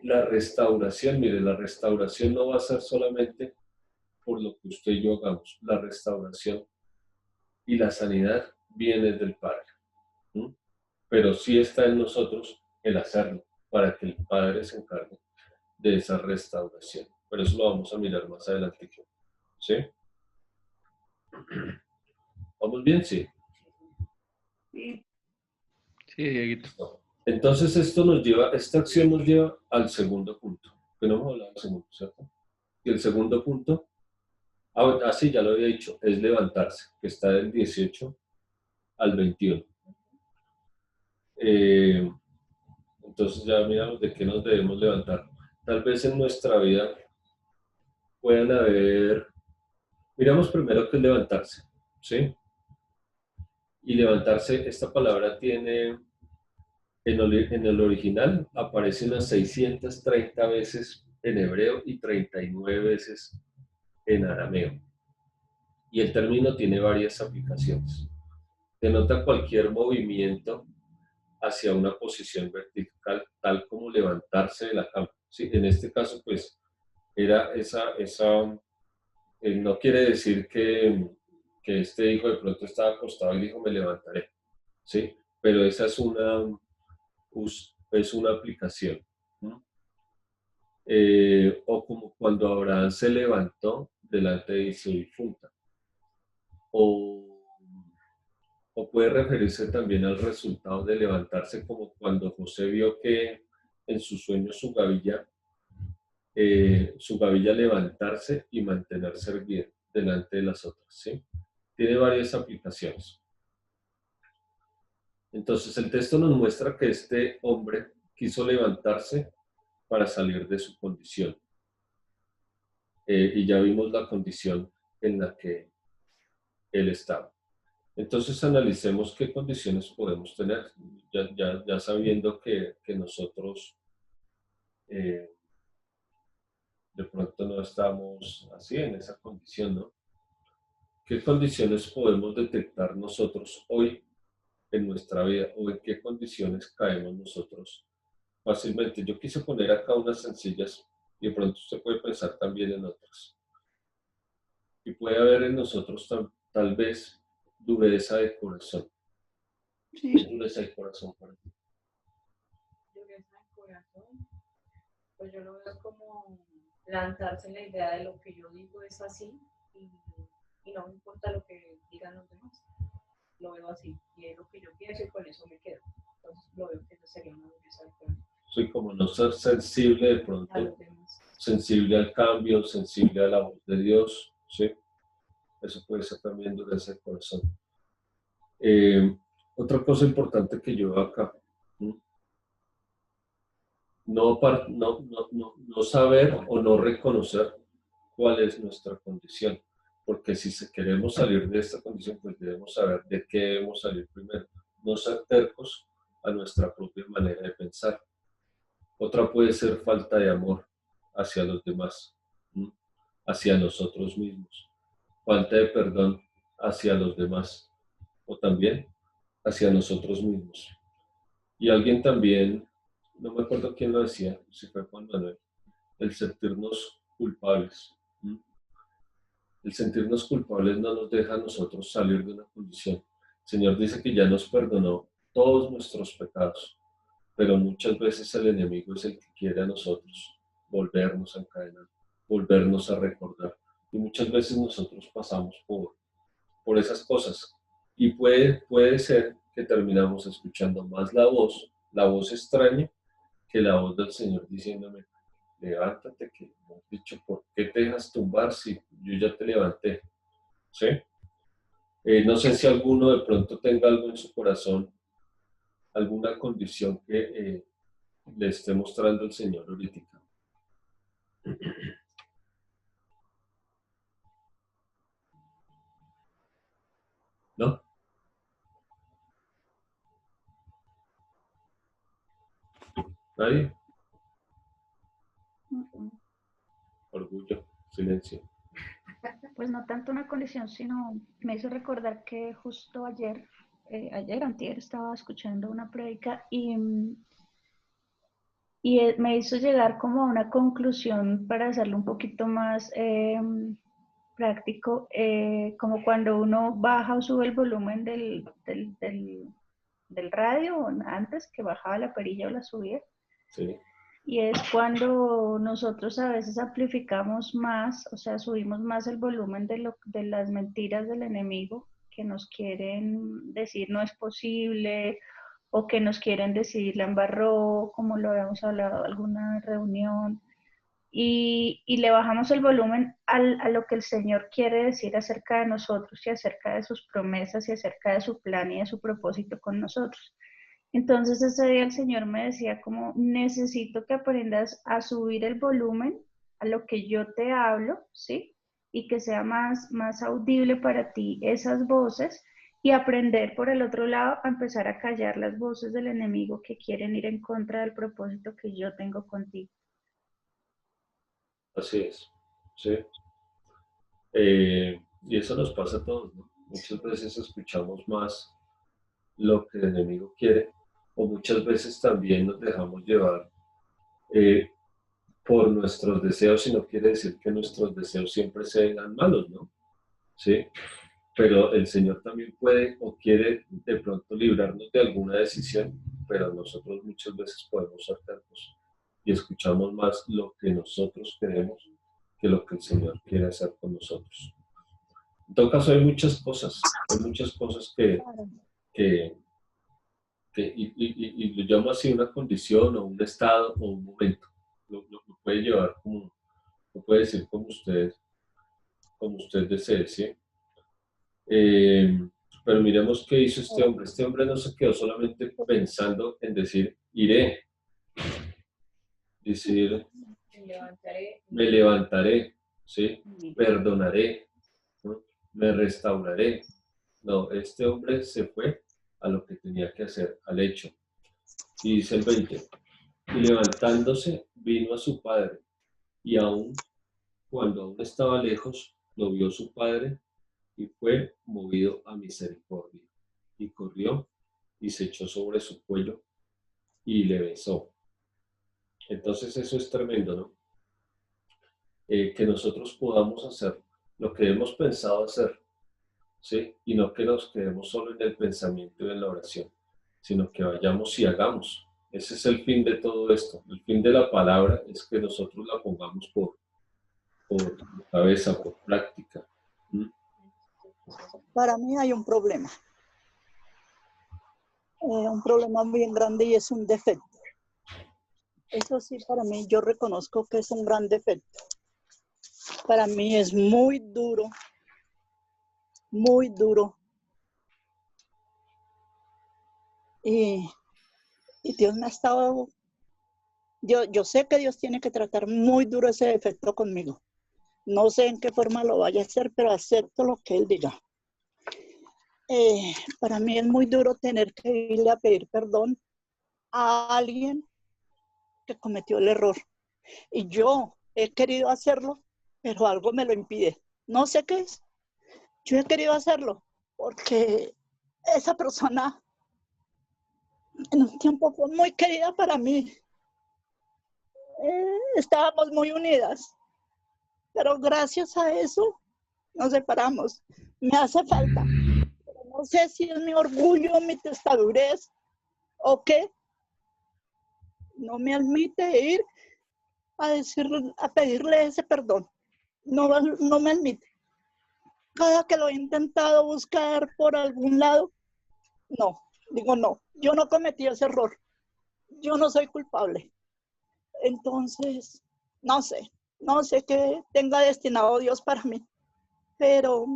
la restauración, mire, la restauración no va a ser solamente por lo que usted y yo hagamos. La restauración y la sanidad viene del Padre. ¿Sí? Pero sí está en nosotros el hacerlo, para que el Padre se encargue de esa restauración. Pero eso lo vamos a mirar más adelante. ¿Sí? ¿Vamos bien? Sí. Y Sí, Dieguito. Entonces esta acción nos lleva al segundo punto, que no hemos hablado del segundo, ¿cierto? Y el segundo punto, sí, ya lo había dicho, es levantarse, que está del 18 al 21. Entonces ya miramos de qué nos debemos levantar. Tal vez en nuestra vida puedan haber, miramos primero qué es levantarse, ¿sí? Y levantarse, esta palabra tiene, en el original aparece unas 630 veces en hebreo y 39 veces en arameo. Y el término tiene varias aplicaciones. Denota cualquier movimiento hacia una posición vertical, tal como levantarse de la cama. Sí, en este caso, pues, era no quiere decir que este hijo de pronto estaba acostado y dijo, me levantaré. Sí, pero esa es una aplicación. ¿No? O como cuando Abraham se levantó delante de su difunta. O puede referirse también al resultado de levantarse, como cuando José vio que en su sueño su gavilla levantarse y mantenerse erguida delante de las otras. ¿Sí? Tiene varias aplicaciones. Entonces el texto nos muestra que este hombre quiso levantarse para salir de su condición. Y ya vimos la condición en la que él estaba. Entonces analicemos qué condiciones podemos tener, ya sabiendo que nosotros de pronto no estamos así en esa condición, ¿no? ¿Qué condiciones podemos detectar nosotros hoy en nuestra vida o en qué condiciones caemos nosotros fácilmente? Yo quise poner acá unas sencillas y de pronto usted puede pensar también en otras. Y puede haber en nosotros tal vez dureza de corazón. sí, ¿Qué dureza de corazón para ti? Dureza de corazón, pues yo lo veo como lanzarse en la idea de lo que yo digo es así y no me importa lo que digan los demás. Lo veo así y es lo que yo pienso y con eso me quedo. Entonces lo veo que eso sería una dureza de corazón. Soy como no ser sensible de A pronto, los demás. sensible al cambio, sensible a la voz de Dios, ¿sí? Eso puede ser también dureza de corazón. Otra cosa importante que yo veo acá, ¿sí? No saber o no reconocer cuál es nuestra condición, porque si queremos salir de esta condición, pues debemos saber de qué debemos salir primero, no ser tercos a nuestra propia manera de pensar. Otra puede ser falta de amor hacia los demás, ¿sí? Hacia nosotros mismos, falta de perdón hacia los demás o también hacia nosotros mismos. Y alguien también, no me acuerdo quién lo decía, si fue Juan Manuel, el sentirnos culpables. ¿Sí? El sentirnos culpables no nos deja a nosotros salir de una condición. El Señor dice que ya nos perdonó todos nuestros pecados, pero muchas veces el enemigo es el que quiere a nosotros volvernos a encadenar, volvernos a recordar. Y muchas veces nosotros pasamos por esas cosas. Y puede ser que terminamos escuchando más la voz extraña, que la voz del Señor diciéndome, levántate, que hemos dicho, ¿por qué te dejas tumbar si yo ya te levanté? ¿Sí? No sé si alguno de pronto tenga algo en su corazón, alguna condición que le esté mostrando el Señor ahorita. ¿No? ¿Nadie? orgullo, silencio. Pues no tanto una condición, sino me hizo recordar que justo antier, estaba escuchando una prédica y me hizo llegar como a una conclusión para hacerlo un poquito más práctico, como cuando uno baja o sube el volumen del radio, o antes que bajaba la perilla o la subía. Sí. Y es cuando nosotros a veces amplificamos más, o sea, subimos más el volumen de las mentiras del enemigo que nos quieren decir no es posible, o que nos quieren decir la embarró, como lo habíamos hablado en alguna reunión, y le bajamos el volumen a lo que el Señor quiere decir acerca de nosotros y acerca de sus promesas y acerca de su plan y de su propósito con nosotros. Entonces ese día el Señor me decía como, necesito que aprendas a subir el volumen a lo que yo te hablo, ¿sí? Y que sea más audible para ti esas voces, y aprender por el otro lado a empezar a callar las voces del enemigo que quieren ir en contra del propósito que yo tengo contigo. Así es, sí. Y eso nos pasa a todos, ¿no? Muchas veces escuchamos más lo que el enemigo quiere, o muchas veces también nos dejamos llevar por nuestros deseos, y no quiere decir que nuestros deseos siempre sean malos, ¿no? Sí, pero el Señor también puede o quiere de pronto librarnos de alguna decisión, pero nosotros muchas veces podemos ser tercos y escuchamos más lo que nosotros queremos que lo que el Señor quiere hacer con nosotros. En todo caso, hay muchas cosas y lo llamo así una condición o un estado o un momento. Lo puede llevar como, lo puede decir como usted desee, ¿sí? Pero miremos qué hizo este hombre. Este hombre no se quedó solamente pensando en decir, iré, decir, me levantaré, ¿sí? Perdonaré, ¿no? Me restauraré. No, este hombre se fue a lo que tenía que hacer, al hecho. Y dice el 20, y levantándose vino a su padre, y cuando aún estaba lejos, lo vio su padre, y fue movido a misericordia, y corrió, y se echó sobre su cuello, y le besó. Entonces eso es tremendo, ¿no? Que nosotros podamos hacer lo que hemos pensado hacer, ¿sí? Y no que nos quedemos solo en el pensamiento y en la oración, sino que vayamos y hagamos. Ese es el fin de todo esto. El fin de la palabra es que nosotros la pongamos por cabeza, por práctica. Para mí hay un problema bien grande, y es un defecto. Eso sí, para mí, yo reconozco que es un gran defecto. Para mí es muy duro, muy duro. Y Dios me ha estado... Yo sé que Dios tiene que tratar muy duro ese defecto conmigo. No sé en qué forma lo vaya a hacer, pero acepto lo que Él diga. Para mí es muy duro tener que irle a pedir perdón a alguien que cometió el error. Y yo he querido hacerlo, pero algo me lo impide. No sé qué es. Yo he querido hacerlo porque esa persona en un tiempo fue muy querida para mí. Estábamos muy unidas, pero gracias a eso nos separamos. Me hace falta. Pero no sé si es mi orgullo, mi testadurez o qué. No me admite ir a pedirle ese perdón. No me admite. Cada que lo he intentado buscar por algún lado, no. Digo, no, yo no cometí ese error. Yo no soy culpable. Entonces, no sé qué tenga destinado Dios para mí, pero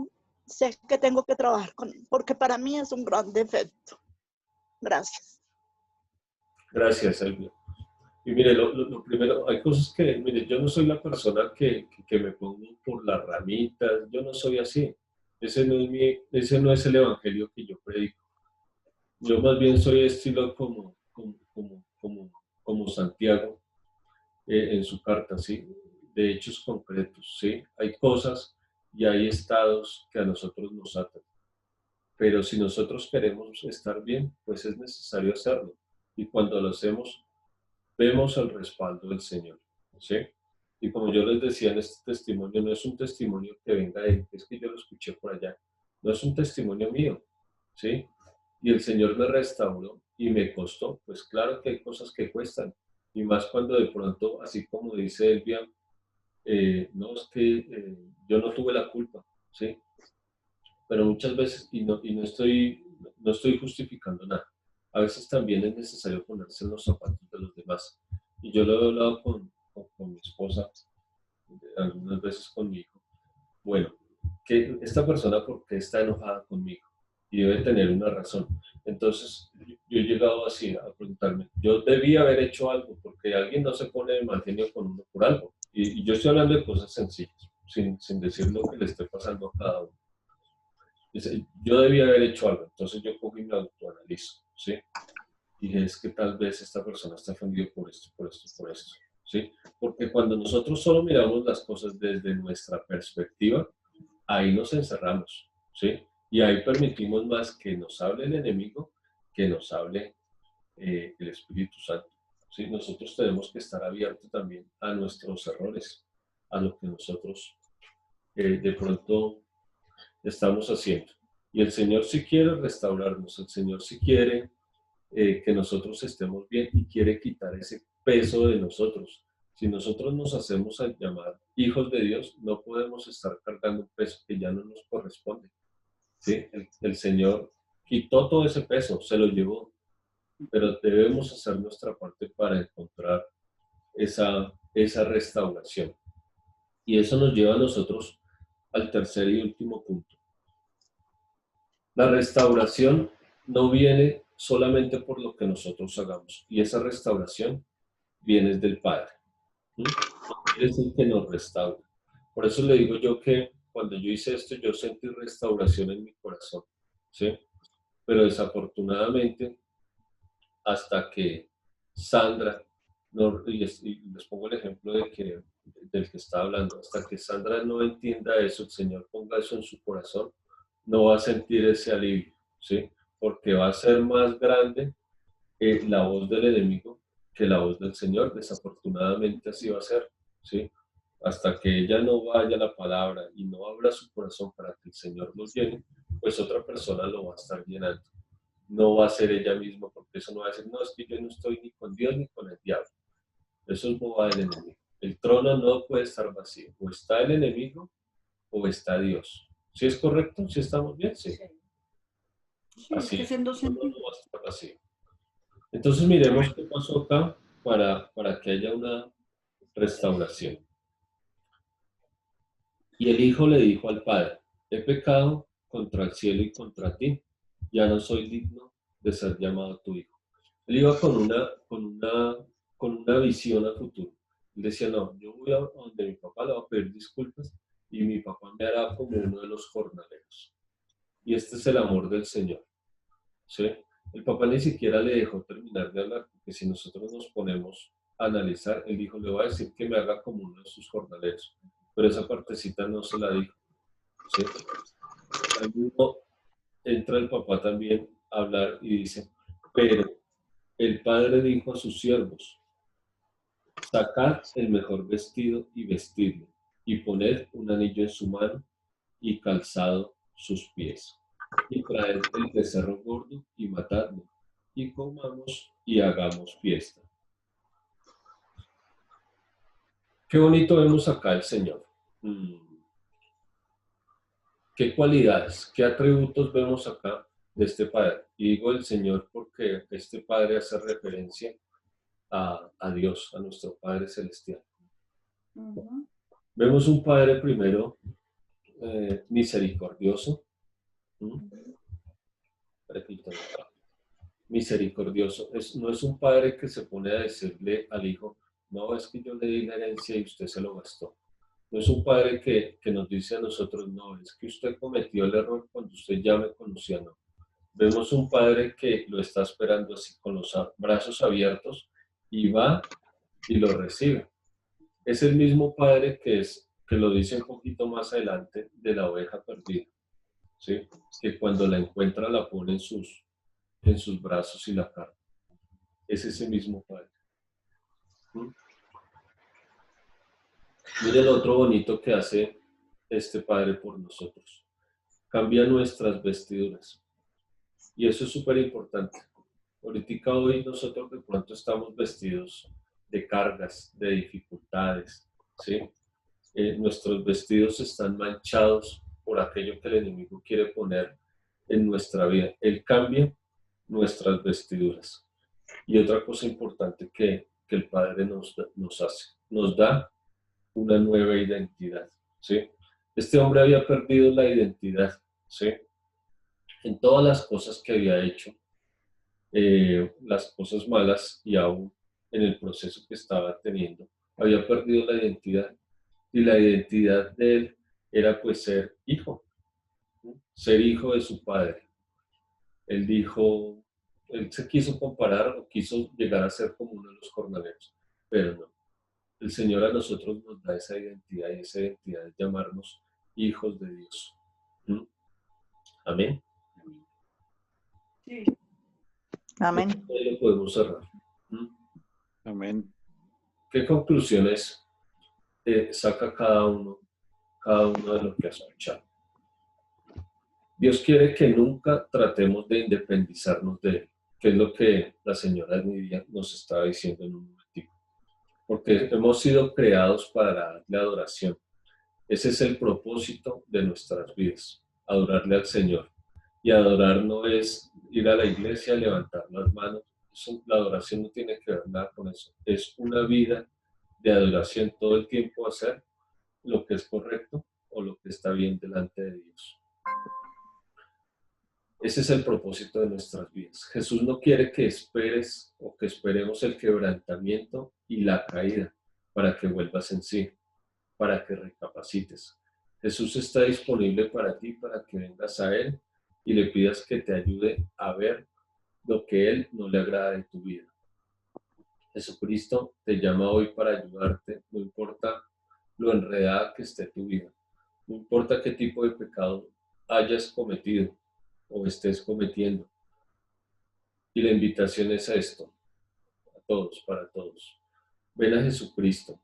sé que tengo que trabajar con él, porque para mí es un gran defecto. Gracias. Gracias, Elvia. Y mire, lo primero, hay cosas que, mire, yo no soy la persona que me pongo por las ramitas, yo no soy así. Ese no es el evangelio que yo predico. Yo más bien soy estilo como Santiago en su carta, ¿sí? de hechos concretos, ¿sí? Hay cosas y hay estados que a nosotros nos atan. Pero si nosotros queremos estar bien, pues es necesario hacerlo. Y cuando lo hacemos, vemos el respaldo del Señor, ¿sí? Y como yo les decía en este testimonio, no es un testimonio que venga de él, es que yo lo escuché por allá. No es un testimonio mío, ¿sí? Y el Señor me restauró y me costó. Pues claro que hay cosas que cuestan. Y más cuando de pronto, así como dice Elvia, no, es que yo no tuve la culpa, ¿sí? Pero muchas veces, no estoy justificando nada, a veces también es necesario ponerse en los zapatos de los demás. Y yo lo he hablado con mi esposa, algunas veces con mi hijo. Bueno, que esta persona, ¿por qué está enojada conmigo? Y debe tener una razón. Entonces, yo he llegado así a preguntarme, yo debía haber hecho algo, porque alguien no se pone de mal genio con uno por algo. Y yo estoy hablando de cosas sencillas, sin decir lo que le esté pasando a cada uno. Dice, yo debía haber hecho algo, entonces yo cojo y me autoanalizo, ¿sí? Y dije, es que tal vez esta persona está ofendida por esto, por esto, por esto, ¿sí? Porque cuando nosotros solo miramos las cosas desde nuestra perspectiva, ahí nos encerramos, ¿sí? Y ahí permitimos más que nos hable el enemigo, que nos hable el Espíritu Santo, ¿sí? Nosotros tenemos que estar abiertos también a nuestros errores, a lo que nosotros de pronto estamos haciendo. Y el Señor sí quiere restaurarnos, el Señor sí quiere que nosotros estemos bien y quiere quitar ese peso de nosotros. Si nosotros nos hacemos a llamar hijos de Dios, no podemos estar cargando un peso que ya no nos corresponde, ¿sí? El Señor quitó todo ese peso, se lo llevó, pero debemos hacer nuestra parte para encontrar esa restauración. Y eso nos lleva a nosotros al tercer y último punto. La restauración no viene solamente por lo que nosotros hagamos, y esa restauración viene del Padre. Él es el que nos restaura. Por eso le digo yo que cuando yo hice esto, yo sentí restauración en mi corazón, ¿sí? Pero desafortunadamente, hasta que Sandra, y les pongo el ejemplo del que está hablando, hasta que Sandra no entienda eso, el Señor ponga eso en su corazón, no va a sentir ese alivio, ¿sí? Porque va a ser más grande la voz del enemigo que la voz del Señor. Desafortunadamente así va a ser, ¿sí? Hasta que ella no vaya a la palabra y no abra su corazón para que el Señor lo llene, pues otra persona lo va a estar llenando. No va a ser ella misma, porque eso no va a decir, no, es que yo no estoy ni con Dios ni con el diablo. Eso es boba del enemigo. El trono no puede estar vacío. O está el enemigo o está Dios. ¿Sí es correcto? ¿Sí estamos bien? Sí. Así es. No va a estar vacío. Entonces miremos qué pasó acá para que haya una restauración. Y el hijo le dijo al padre, he pecado contra el cielo y contra ti. Ya no soy digno de ser llamado tu hijo. Él iba con una visión a futuro. Él decía, no, yo voy a donde mi papá, le voy a pedir disculpas y mi papá me hará como uno de los jornaleros. Y este es el amor del Señor, ¿sí? El papá ni siquiera le dejó terminar de hablar, porque si nosotros nos ponemos a analizar, el hijo le va a decir que me haga como uno de sus jornaleros, pero esa partecita no se la dijo, ¿sí? Al mismo entra el papá también a hablar y dice, pero el padre dijo a sus siervos, sacad el mejor vestido y vestidlo, y poned un anillo en su mano y calzado sus pies, y traed el becerro gordo y matadlo, y comamos y hagamos fiesta. Qué bonito vemos acá el Señor. ¿Qué cualidades, qué atributos vemos acá de este Padre? Y digo el Señor porque este Padre hace referencia a Dios, a nuestro Padre Celestial. Vemos un Padre primero misericordioso. Misericordioso. No es un padre que se pone a decirle al hijo, no, es que yo le di la herencia y usted se lo gastó. No es un padre que nos dice a nosotros, no, es que usted cometió el error cuando usted ya me conocía, no. Vemos un padre que lo está esperando así con los brazos abiertos y va y lo recibe. Es el mismo Padre que lo dice un poquito más adelante de la oveja perdida, ¿sí? Que cuando la encuentra la pone en sus brazos y la carga. Es ese mismo Padre. ¿Mm? Mire el otro bonito que hace este Padre por nosotros. Cambia nuestras vestiduras. Y eso es súper importante. Ahorita hoy nosotros de pronto estamos vestidos de cargas, de dificultades, ¿sí? Nuestros vestidos están manchados por aquello que el enemigo quiere poner en nuestra vida. Él cambia nuestras vestiduras. Y otra cosa importante que el Padre nos hace, nos da una nueva identidad, ¿sí? Este hombre había perdido la identidad, ¿sí? En todas las cosas que había hecho, las cosas malas y aún en el proceso que estaba teniendo, había perdido la identidad. Y la identidad de él era pues ser hijo, ¿no? Ser hijo de su padre. Él dijo, él se quiso comparar o quiso llegar a ser como uno de los jornaleros, pero no. El Señor a nosotros nos da esa identidad y esa identidad es llamarnos hijos de Dios. ¿Mm? Amén. Sí. Amén. Ahí lo podemos cerrar. ¿Mm? Amén. ¿Qué conclusiones saca cada uno de lo que ha escuchado? Dios quiere que nunca tratemos de independizarnos de Él, que es lo que la señora Nidia nos estaba diciendo en un momentico. Porque hemos sido creados para darle adoración. Ese es el propósito de nuestras vidas, adorarle al Señor. Y adorar no es ir a la iglesia, levantar las manos. La adoración no tiene que ver nada con eso. Es una vida de adoración todo el tiempo, hacer lo que es correcto o lo que está bien delante de Dios. Ese es el propósito de nuestras vidas. Jesús no quiere que esperes o que esperemos el quebrantamiento y la caída para que vuelvas en sí, para que recapacites. Jesús está disponible para ti, para que vengas a Él y le pidas que te ayude a ver lo que Él no le agrada en tu vida. Jesucristo te llama hoy para ayudarte, no importa lo enredada que esté tu vida, no importa qué tipo de pecado hayas cometido o estés cometiendo. Y la invitación es a esto, a todos, para todos. Ven a Jesucristo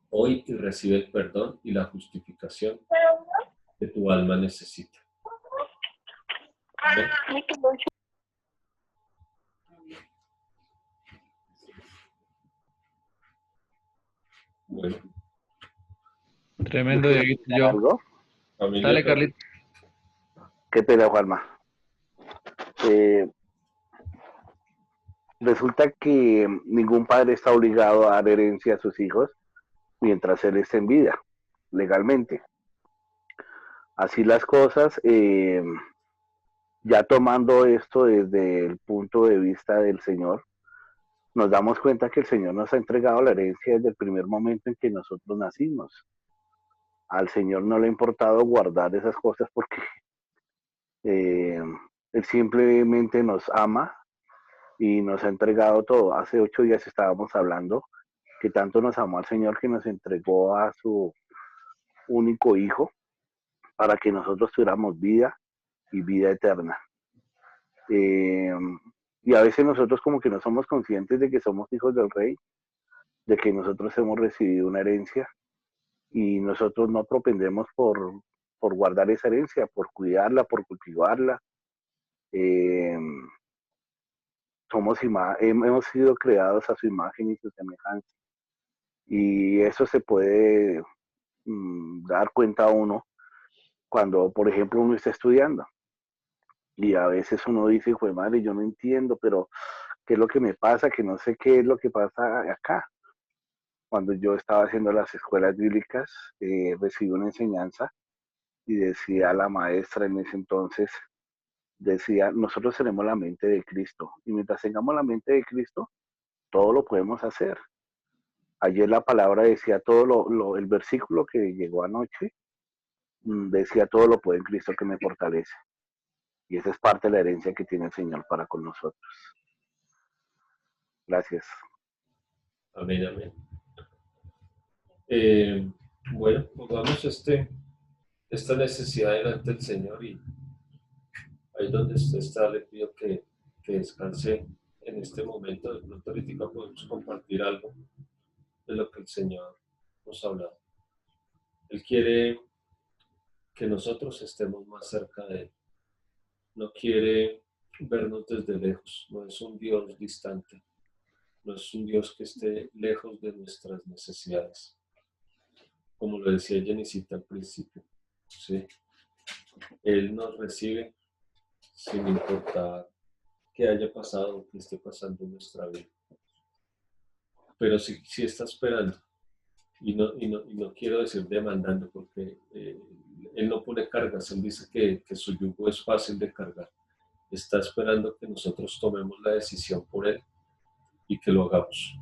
hoy y recibe el perdón y la justificación que tu alma necesita. ¿Amén? Bueno. Tremendo, Dieguito. Yo. ¿Algo? Familia, Dale, Carlito. Qué pena, Juanma. Resulta que ningún padre está obligado a dar herencia a sus hijos mientras él esté en vida, legalmente. Así las cosas, ya tomando esto desde el punto de vista del Señor, nos damos cuenta que el Señor nos ha entregado la herencia desde el primer momento en que nosotros nacimos. Al Señor no le ha importado guardar esas cosas porque Él simplemente nos ama y nos ha entregado todo. Hace 8 días estábamos hablando que tanto nos amó al Señor que nos entregó a su único Hijo para que nosotros tuviéramos vida y vida eterna. Y a veces nosotros como que no somos conscientes de que somos hijos del Rey, de que nosotros hemos recibido una herencia y nosotros no propendemos por guardar esa herencia, por cuidarla, por cultivarla. Hemos sido creados a su imagen y su semejanza. Y eso se puede dar cuenta a uno cuando, por ejemplo, uno está estudiando. Y a veces uno dice, pues madre, yo no entiendo, pero ¿qué es lo que me pasa? Que no sé qué es lo que pasa acá. Cuando yo estaba haciendo las escuelas bíblicas, recibí una enseñanza y decía la maestra en ese entonces, decía, nosotros tenemos la mente de Cristo. Y mientras tengamos la mente de Cristo, todo lo podemos hacer. Ayer la palabra decía el versículo que llegó anoche, decía todo lo puede en Cristo que me fortalece. Y esa es parte de la herencia que tiene el Señor para con nosotros. Gracias. Amén, amén. Bueno, pongamos esta necesidad delante del Señor y ahí donde usted está le pido que descanse en este momento. De pronto ahorita podemos compartir algo de lo que el Señor nos ha hablado. Él quiere que nosotros estemos más cerca de Él. No quiere vernos desde lejos. No es un Dios distante. No es un Dios que esté lejos de nuestras necesidades. Como lo decía Jenicita al principio, ¿sí? Él nos recibe sin importar qué haya pasado o qué esté pasando en nuestra vida. Pero sí está esperando. Y no quiero decir demandando, porque Él no pone cargas. Él dice que su yugo es fácil de cargar. Está esperando que nosotros tomemos la decisión por Él y que lo hagamos.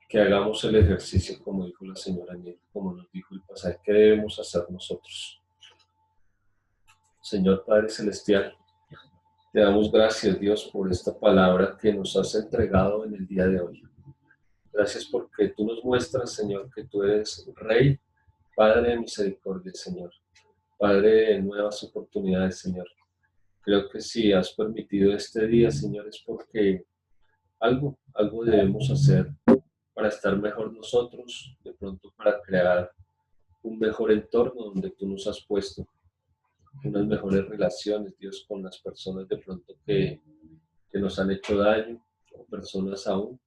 Que hagamos el ejercicio, como dijo la señora Niel, como nos dijo el pasaje, que debemos hacer nosotros. Señor Padre Celestial, te damos gracias, Dios, por esta palabra que nos has entregado en el día de hoy. Gracias porque tú nos muestras, Señor, que tú eres Rey, Padre de misericordia, Señor. Padre de nuevas oportunidades, Señor. Creo que si has permitido este día, Señor, es porque algo debemos hacer para estar mejor nosotros, de pronto para crear un mejor entorno donde tú nos has puesto, unas mejores relaciones, Dios, con las personas de pronto que nos han hecho daño, o personas aún,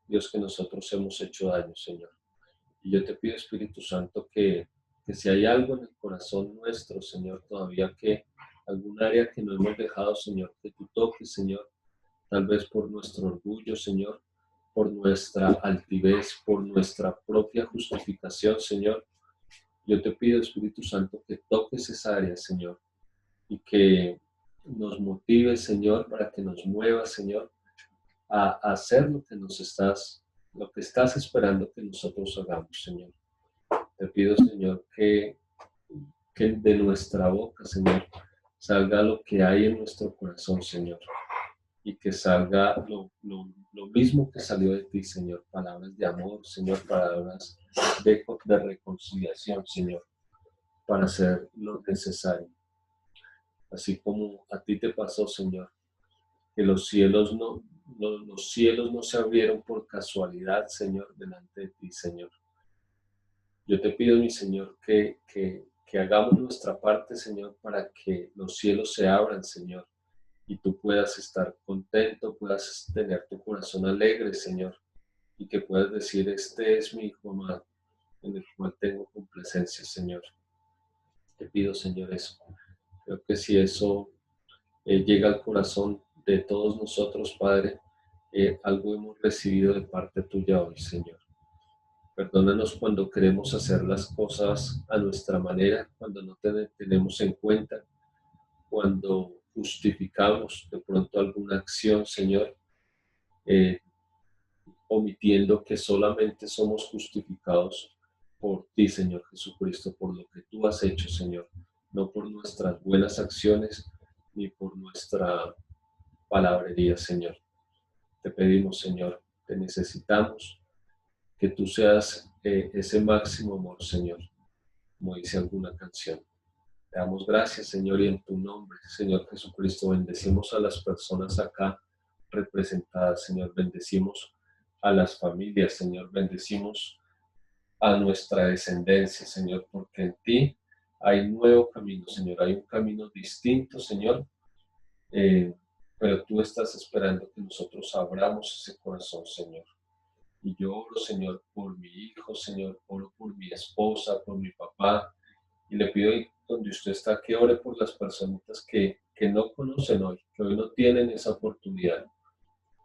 Dios, que nosotros hemos hecho daño, Señor. Y yo te pido, Espíritu Santo, que si hay algo en el corazón nuestro, Señor, todavía que algún área que no hemos dejado, Señor, que tú toques, Señor, tal vez por nuestro orgullo, Señor, por nuestra altivez, por nuestra propia justificación, Señor. Yo te pido, Espíritu Santo, que toques esa área, Señor, y que nos motive, Señor, para que nos muevas, Señor, a hacer lo que estás esperando que nosotros hagamos, Señor. Te pido, Señor, que de nuestra boca, Señor, salga lo que hay en nuestro corazón, Señor, y que salga lo mismo que salió de ti, Señor, palabras de amor, Señor, palabras de reconciliación, Señor, para hacer lo necesario. Así como a ti te pasó, Señor, que los cielos no se abrieron por casualidad, Señor, delante de ti, Señor. Yo te pido, mi Señor, que hagamos nuestra parte, Señor, para que los cielos se abran, Señor, y tú puedas estar contento, puedas tener tu corazón alegre, Señor, y que puedas decir, este es mi hijo amado, en el cual tengo complacencia, Señor. Te pido, Señor, eso. Creo que si eso llega al corazón de todos nosotros, Padre, algo hemos recibido de parte tuya hoy, Señor. Perdónanos cuando queremos hacer las cosas a nuestra manera, cuando no te tenemos en cuenta, cuando justificamos de pronto alguna acción, Señor, omitiendo que solamente somos justificados por ti, Señor Jesucristo, por lo que tú has hecho, Señor, no por nuestras buenas acciones ni por nuestra palabrería, Señor. Te pedimos, Señor, te necesitamos, que tú seas ese máximo amor, Señor, como dice alguna canción. Te damos gracias, Señor, y en tu nombre, Señor Jesucristo, bendecimos a las personas acá representadas, Señor, bendecimos a las familias, Señor, bendecimos a nuestra descendencia, Señor, porque en ti hay nuevo camino, Señor, hay un camino distinto, Señor, pero tú estás esperando que nosotros abramos ese corazón, Señor. Y yo oro, Señor, por mi hijo, Señor, oro por mi esposa, por mi papá, y le pido donde usted está que ore por las personitas que no conocen hoy, que hoy no tienen esa oportunidad.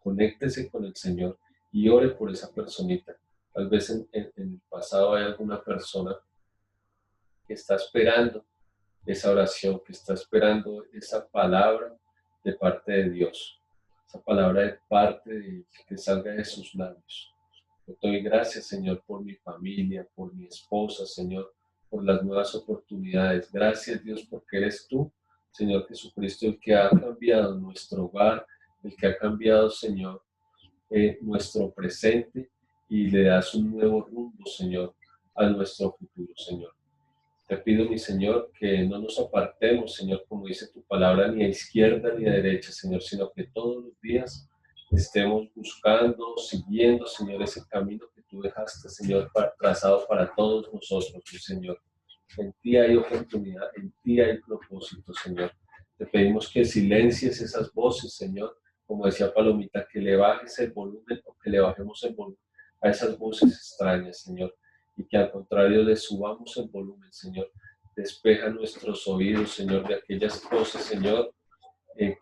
Conéctese con el Señor y ore por esa personita. Tal vez en el pasado hay alguna persona que está esperando esa oración, que está esperando esa palabra de parte de Dios, esa palabra de parte de que salga de sus labios. Yo te doy gracias, Señor, por mi familia, por mi esposa, Señor, por las nuevas oportunidades. Gracias, Dios, porque eres tú, Señor Jesucristo, el que ha cambiado nuestro hogar, el que ha cambiado, Señor, nuestro presente y le das un nuevo rumbo, Señor, a nuestro futuro, Señor. Te pido, mi Señor, que no nos apartemos, Señor, como dice tu palabra, ni a izquierda ni a derecha, Señor, sino que todos los días estemos buscando, siguiendo, Señor, ese camino que tú dejaste, Señor, trazado para todos nosotros, mi Señor. En ti hay oportunidad, en ti hay propósito, Señor. Te pedimos que silencies esas voces, Señor, como decía Palomita, que le bajes el volumen o que le bajemos el volumen a esas voces extrañas, Señor, y que al contrario le subamos el volumen, Señor. Despeja nuestros oídos, Señor, de aquellas cosas, Señor,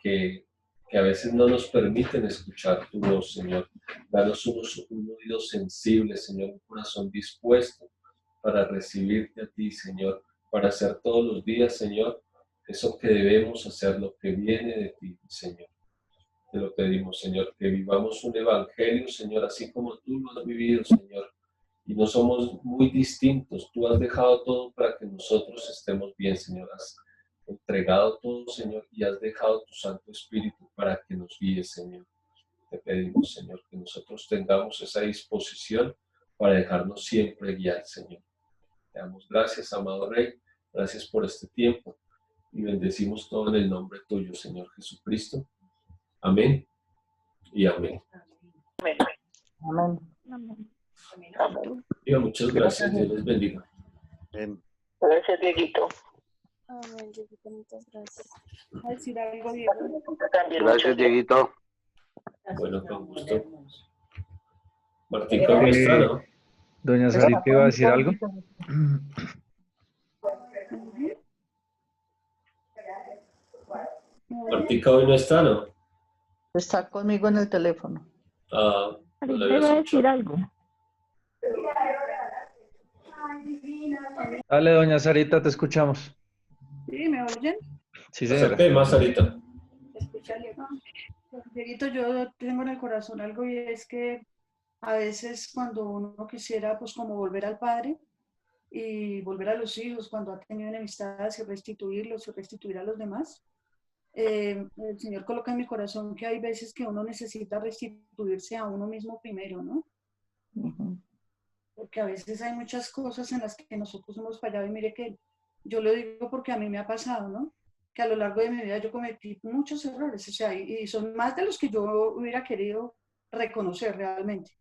que a veces no nos permiten escuchar tu voz, Señor. Danos un oído sensible, Señor, un corazón dispuesto para recibirte a ti, Señor, para hacer todos los días, Señor, eso que debemos hacer, lo que viene de ti, Señor. Te lo pedimos, Señor, que vivamos un evangelio, Señor, así como tú lo has vivido, Señor. Y no somos muy distintos. Tú has dejado todo para que nosotros estemos bien, Señor. Has entregado todo, Señor, y has dejado tu Santo Espíritu para que nos guíe, Señor. Te pedimos, Señor, que nosotros tengamos esa disposición para dejarnos siempre guiar, Señor. Te damos gracias, amado Rey. Gracias por este tiempo. Y bendecimos todo en el nombre tuyo, Señor Jesucristo. Amén y amén. Amén. Amén. Dios, muchas gracias. Dios les bendiga. Gracias, Dieguito. Amén, Dieguito, muchas gracias. ¿Va a decir algo, Diego? Gracias, Dieguito. Bueno, con gusto. Martín, ¿cómo está, no? Doña Sarita iba a decir algo. Martica hoy no está, ¿no? Está conmigo en el teléfono. Ah, no Ahorita le había iba a decir escuchado. algo. Dale, doña Sarita, te escuchamos. ¿Sí? ¿Me oyen? Sí, señora. Acerque más, Sarita. Escúchale. Dieguito, yo tengo en el corazón algo y es que a veces cuando uno quisiera pues como volver al Padre y volver a los hijos cuando ha tenido enemistades y restituirlos y restituir a los demás, el Señor coloca en mi corazón que hay veces que uno necesita restituirse a uno mismo primero, ¿no? Ujú. Porque a veces hay muchas cosas en las que nosotros hemos fallado y mire que yo lo digo porque a mí me ha pasado, ¿no? Que a lo largo de mi vida yo cometí muchos errores, o sea, y son más de los que yo hubiera querido reconocer realmente.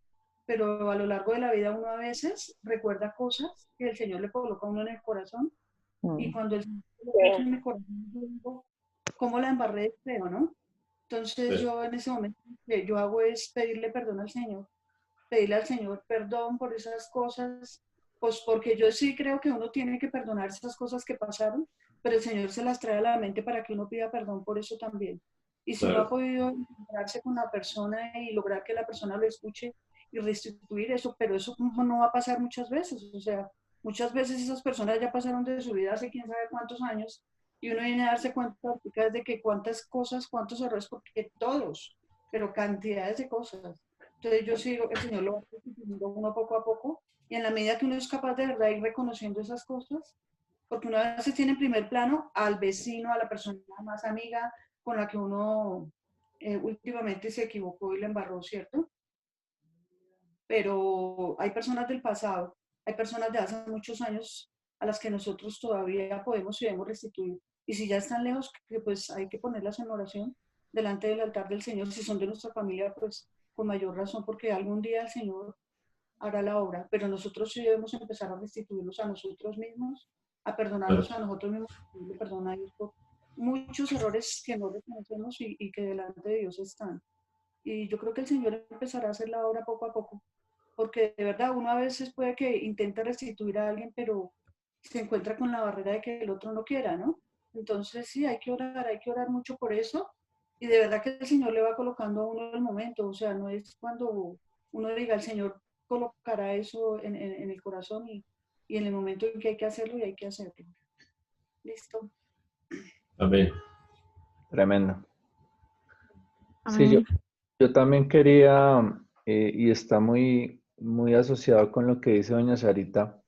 Pero a lo largo de la vida uno a veces recuerda cosas que el Señor le coloca a uno en el corazón y cuando el Señor le coloca en el corazón, yo digo, ¿cómo la embarré de feo, no? Entonces Sí. yo en ese momento lo que yo hago es pedirle perdón al Señor, pedirle al Señor perdón por esas cosas, pues porque yo sí creo que uno tiene que perdonar esas cosas que pasaron, pero el Señor se las trae a la mente para que uno pida perdón por eso también. Y si no ha Claro. podido encontrarse con la persona y lograr que la persona lo escuche y restituir eso, pero eso no va a pasar muchas veces, o sea, muchas veces esas personas ya pasaron de su vida hace quién sabe cuántos años y uno viene a darse cuenta de que cuántas cosas, cuántos errores, porque todos, pero cantidades de cosas. Entonces yo sigo, el Señor lo va restituyendo uno poco a poco y en la medida que uno es capaz de verdad ir reconociendo esas cosas, porque uno a veces tiene en primer plano al vecino, a la persona más amiga con la que uno últimamente se equivocó y le embarró, ¿cierto? Pero hay personas del pasado, hay personas de hace muchos años a las que nosotros todavía podemos y debemos restituir. Y si ya están lejos, que pues hay que ponerlas en oración delante del altar del Señor. Si son de nuestra familia, pues con mayor razón, porque algún día el Señor hará la obra. Pero nosotros sí debemos empezar a restituirnos a nosotros mismos, a perdonarnos a nosotros mismos, y perdón a Dios por muchos errores que no reconocemos y que delante de Dios están. Y yo creo que el Señor empezará a hacer la obra poco a poco, porque de verdad uno a veces puede que intente restituir a alguien, pero se encuentra con la barrera de que el otro no quiera, ¿no? Entonces sí, hay que orar mucho por eso, y de verdad que el Señor le va colocando a uno el momento, o sea, no es cuando uno diga, el Señor colocará eso en el corazón y en el momento en que hay que hacerlo y hay que hacerlo. Listo. Amén. Tremendo. Sí, yo también quería, y está muy, muy asociado con lo que dice doña Sarita,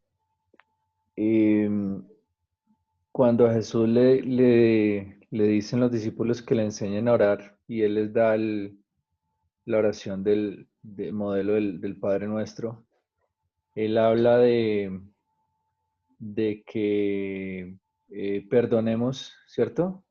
cuando a Jesús le dicen los discípulos que le enseñen a orar y Él les da la oración del modelo del Padre Nuestro, Él habla de de que perdonemos, ¿cierto?